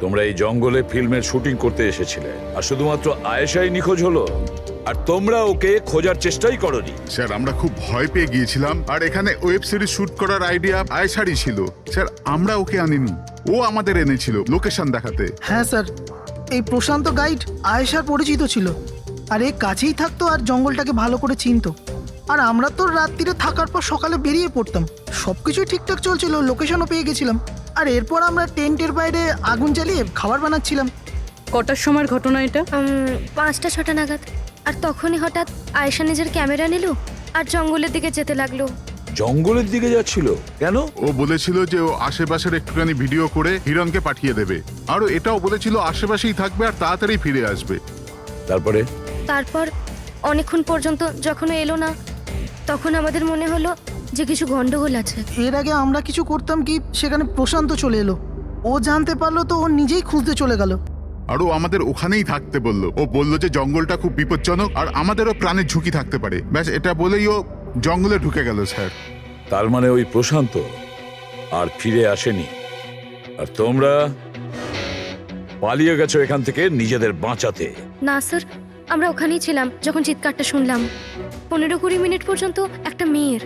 [SPEAKER 1] তোমরা এই জঙ্গলে ফিল্মের শুটিং করতে এসেছিলে, আর শুধুমাত্র আয়েশাই নিখোঁজ হলো, আর তোমরা ওকে খোঁজার চেষ্টাই করনি।
[SPEAKER 6] স্যার আমরা খুব ভয় পেয়ে গিয়েছিলাম, আর এখানে ওয়েব সিরিজ শুট করার আইডিয়া আয়েশারই ছিল। স্যার আমরা ওকে আনিনি, ও আমাদের এনেছিল লোকেশন দেখাতে।
[SPEAKER 9] হ্যাঁ স্যার, এই প্রশান্ত গাইড আয়েশার পরিচিত ছিল, আর এই কাছেই থাকতো আর জঙ্গলটাকে ভালো করে চিনতো। আর আমরা তো রাত্রিরে থাকার পর সকালে বেরিয়ে পড়তাম, সবকিছুই ঠিকঠাক চলছিল, লোকেশনও পেয়ে গেছিলাম। আর এরপর আমরা টেন্টের বাইরে আগুন জ্বালিয়ে খাবার বানাচ্ছিলাম।
[SPEAKER 12] কটার সময়ের ঘটনা এটা?
[SPEAKER 14] 5টা-6টা নাগাদ। আর তখনই হঠাৎ আয়েশা নিজের ক্যামেরা নিল আর জঙ্গলের দিকে যেতে লাগলো।
[SPEAKER 1] জঙ্গলের দিকে যাচ্ছিল কেন?
[SPEAKER 6] ও বলেছিল যে ও আশেপাশের একটুখানি ভিডিও করে হিরণকে পাঠিয়ে দেবে, আর এটাও বলেছিল আশেপাশেই থাকবে আর তাড়াতাড়ি ফিরে আসবে।
[SPEAKER 14] তারপর অনেকক্ষণ পর্যন্ত যখন ও এলো না, তখন আমাদের মনে হলো
[SPEAKER 7] যে কিছু গন্ডগোল আছে।
[SPEAKER 9] এর আগে আমরা কিছু করতাম কি সেখানে প্রশান্ত চলে এলো, ও জানতে পারলো তো ও নিজেই খুঁজতে চলে গেল।
[SPEAKER 6] আর ও আমাদের ওখানেই থাকতে বললো। ও বললো যে জঙ্গলটা খুব বিপজ্জনক আর আমাদেরও প্রাণের ঝুঁকি থাকতে পারে, ব্যাস এটা বলেই ও জঙ্গলে ঢুকে গেল স্যার।
[SPEAKER 1] তার মানে ওই প্রশান্ত আর ফিরে আসেনি, আর তোমরা পালিয়ে গেছো এখান থেকে নিজেদের বাঁচাতে।
[SPEAKER 7] না স্যার, আমরা ওখানেই ছিলাম যখন চিৎকারটা শুনলাম। 15-20 মিনিট পর্যন্ত একটা মেয়ের।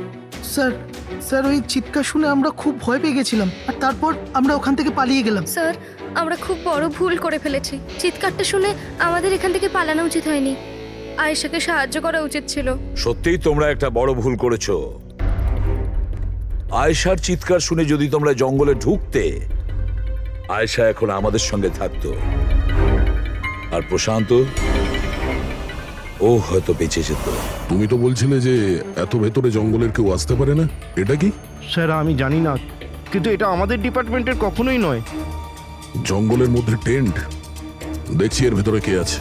[SPEAKER 9] স্যার স্যার ওই চিৎকার শুনে আমরা খুব ভয় পেয়ে গেছিলাম, আর তারপর আমরা ওখান থেকে পালিয়ে গেলাম।
[SPEAKER 7] স্যার, আমরা খুব বড় ভুল করে ফেলেছি। চিৎকারটা শুনে আমাদের এখান থেকে পালানো উচিত হয়নি, আয়েশাকে সাহায্য করা উচিত ছিল।
[SPEAKER 1] সত্যিই তোমরা একটা বড় ভুল করেছো। আয়েশার চিৎকার শুনে যদি তোমরা জঙ্গলে ঢুকতে, আয়েশা এখন আমাদের সঙ্গে থাকতো, আর প্রশান্ত ও হয়তো বেঁচে যেত।
[SPEAKER 4] তুমি তো বলছিলে যে এত ভেতরে জঙ্গলের কেউ আসতে পারে না, এটা কি?
[SPEAKER 16] স্যার আমি জানি না, কিন্তু এটা আমাদের ডিপার্টমেন্টের কখনোই নয়।
[SPEAKER 4] জঙ্গলের মধ্যে টেন্ট, দেখছি এর ভেতরে কে আছে।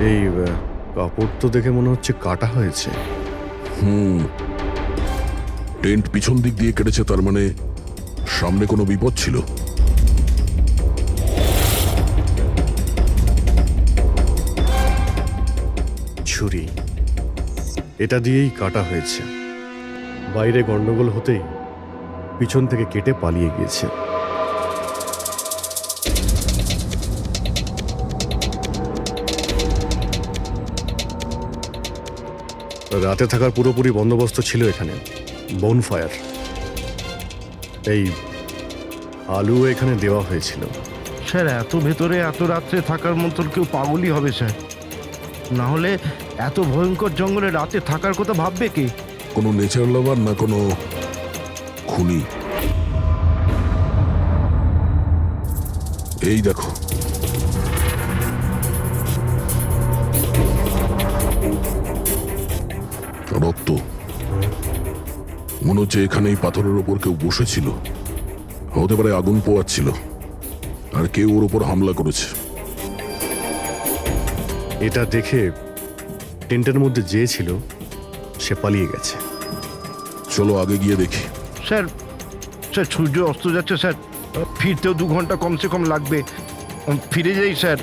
[SPEAKER 5] এই কাপড় তো দেখে মনে হচ্ছে কাটা হয়েছে।
[SPEAKER 4] টেন্ট পিছন দিক দিয়ে কেটেছে, তার মানে সামনে কোনো বিপদ ছিল।
[SPEAKER 5] ছুরি, এটা দিয়েই কাটা হয়েছে। বাইরে গন্ডগোল হতেই পিছন থেকে কেটে পালিয়ে গিয়েছে। রাতে থাকার পুরোপুরি বন্দোবস্ত ছিল এখানে, বনফায়ার। এই আলু এখানে দেওয়া হয়েছিল।
[SPEAKER 16] স্যার এত ভেতরে এত রাত্রে থাকার মতন কেউ পাগলই হবে স্যার, না হলে এত ভয়ঙ্কর জঙ্গলে রাতে থাকার কথা ভাববে কে?
[SPEAKER 4] কোনো নেচার লাভার না কোনো খুনি। এই দেখো, রক্ত। মনে হচ্ছে এখানে এই পাথরের ওপর কেউ বসেছিল, হতে পারে আগুন পোয়াচ্ছিল, আর কেউ ওর ওপর হামলা করেছে।
[SPEAKER 5] এটা দেখে টেন্টের মধ্যে যে ছিল সে পালিয়ে গেছে।
[SPEAKER 4] চলো আগে গিয়ে দেখি।
[SPEAKER 16] স্যার স্যার সূর্য অস্ত যাচ্ছে স্যার, ফিরতেও 2 ঘন্টা কমসে কম লাগবে। ফিরে যাই স্যার।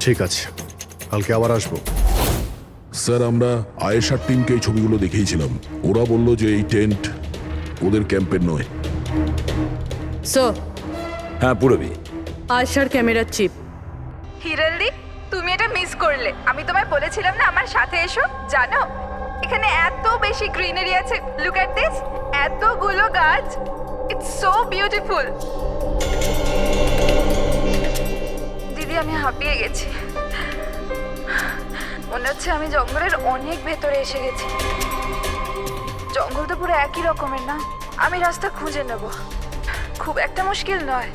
[SPEAKER 5] ঠিক আছে, কালকে আবার আসবো।
[SPEAKER 4] স্যার আমরা আয়েশার টিমকে এই ছবিগুলো দেখিয়েছিলাম, ওরা বলল যে এই টেন্ট ওদের ক্যাম্পের নয়।
[SPEAKER 12] স্যার,
[SPEAKER 1] হ্যাঁ পুরবি,
[SPEAKER 12] আয়েশার ক্যামেরার চিপ।
[SPEAKER 10] হিরালদি, তুমি এটা মিস করলে। আমি তোমায় বলেছিলাম না আমার সাথে এসো। জানো এখানে এত বেশি গ্রিনারি আছে। লুক এট দিস, এতগুলো গাছ। It's so beautiful. দিদি আমি হাঁপিয়ে গেছি, মনে হচ্ছে আমি জঙ্গলের অনেক ভেতরে এসে গেছি। জঙ্গল তো পুরো একই রকমের না? আমি রাস্তা খুঁজে নেব, খুব একটা মুশকিল নয়।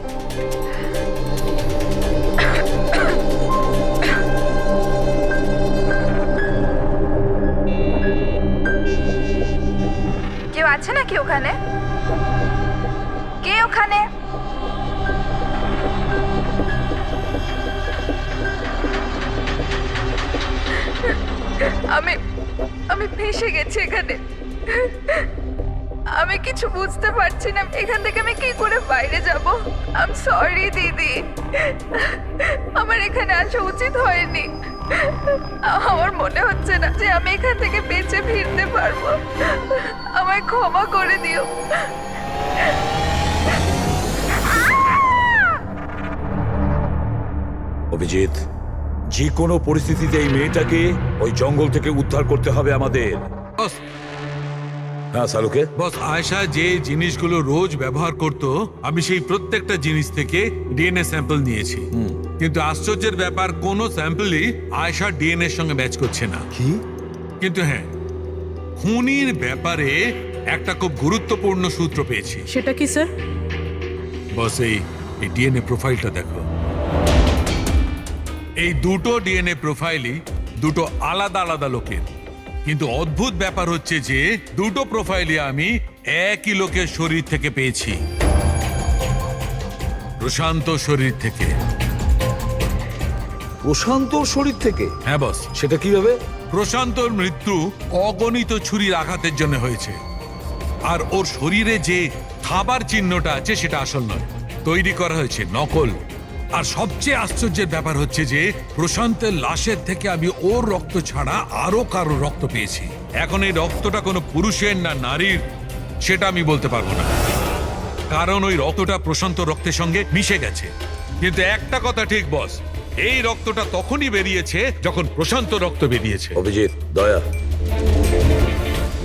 [SPEAKER 10] কেউ আছে নাকি ওখানে? কে ওখানে? আমি ফেঁসে গেছি এখানে। আমি কিছু বুঝতে পারছি না, এখান থেকে আমি কি করে বাইরে যাব। আই এম সরি দিদি, আমার এখানে আসা উচিত হয়নি। আমার মনে হচ্ছে না যে আমি এখান থেকে বেঁচে ফিরতে পারবো। আমায় ক্ষমা করে দিও।
[SPEAKER 1] অভিজিৎ, যে কোনো পরিস্থিতিতে এই মেয়েটাকে ওই জঙ্গল থেকে উদ্ধার করতে হবে আমাদের।
[SPEAKER 13] বস,
[SPEAKER 1] হ্যাঁ সালুকে।
[SPEAKER 13] বস, আয়েশা যে জিনিসগুলো রোজ ব্যবহার করত, আমি সেই প্রত্যেকটা জিনিস থেকে ডিএনএ স্যাম্পল নিয়েছি, কিন্তু আশ্চর্যের ব্যাপার কোনো স্যাম্পলই আয়েশার ডিএনএ সঙ্গে ম্যাচ করছে না।
[SPEAKER 11] কি?
[SPEAKER 13] কিন্তু হ্যাঁ, খুনির ব্যাপারে একটা খুব গুরুত্বপূর্ণ সূত্র পেয়েছি।
[SPEAKER 12] সেটা কি স্যার?
[SPEAKER 13] বস এই ডিএনএ প্রোফাইলটা দেখো। এই দুটো ডিএনএ প্রোফাইলই দুটো আলাদা আলাদা লোকের, কিন্তু অদ্ভুত ব্যাপার হচ্ছে যে দুটো প্রোফাইলই আমি একই লোকের শরীর থেকে পেয়েছি, প্রশান্ত শরীর থেকে।
[SPEAKER 1] প্রশান্তর শরীর থেকে?
[SPEAKER 13] হ্যাঁ বস।
[SPEAKER 1] সেটা কিভাবে?
[SPEAKER 13] প্রশান্তর মৃত্যু অগণিত ছুরির আঘাতের জন্য হয়েছে, আর ওর শরীরে যে খাবার চিহ্নটা আছে সেটা আসল নয়, তৈরি করা হয়েছে নকল। আর সবচেয়ে আশ্চর্যের ব্যাপার হচ্ছে যে প্রশান্তের লাশের থেকে আমি ওর রক্ত ছাড়া আরো কারো রক্ত পেয়েছি। এখন এই রক্তটা কোনো পুরুষের না নারীর সেটা আমি বলতে পারবো না, কারণ ওই রক্তটা প্রশান্ত রক্তের সঙ্গে মিশে গেছে। কিন্তু একটা কথা ঠিক বস, এই রক্তটা তখনই বেরিয়েছে যখন প্রশান্ত রক্ত বেরিয়েছে।
[SPEAKER 1] অভিজিৎ, দয়া,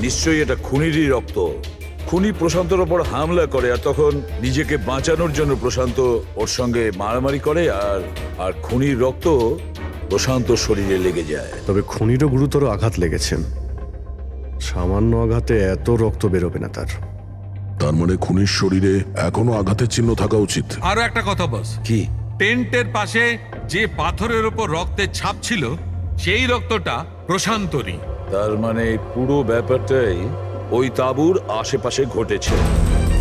[SPEAKER 1] নিশ্চয়ই এটা খুনিরই রক্ত। খুনি প্রশান্তর ওপর হামলা করে আর তখন নিজেকে বাঁচানোর জন্য প্রশান্ত ওর সঙ্গে মারামারি করে, আর খুনির রক্ত প্রশান্ত শরীরে লেগে যায়।
[SPEAKER 5] তবে খুনিরও গুরুতর আঘাত লেগেছে, সামান্য আঘাতে এত রক্ত বেরোবে না তার।
[SPEAKER 4] তার মানে খুনির শরীরে এখনো আঘাতের চিহ্ন থাকা উচিত।
[SPEAKER 13] আরো একটা কথা বস,
[SPEAKER 1] কি?
[SPEAKER 13] টেন্টের পাশে যে পাথরের উপর রক্তের ছাপ ছিল সেই রক্তটা প্রশান্তরই।
[SPEAKER 1] তার মানে পুরো ব্যাপারটাই ওই তাঁবুর আশেপাশে ঘটেছে।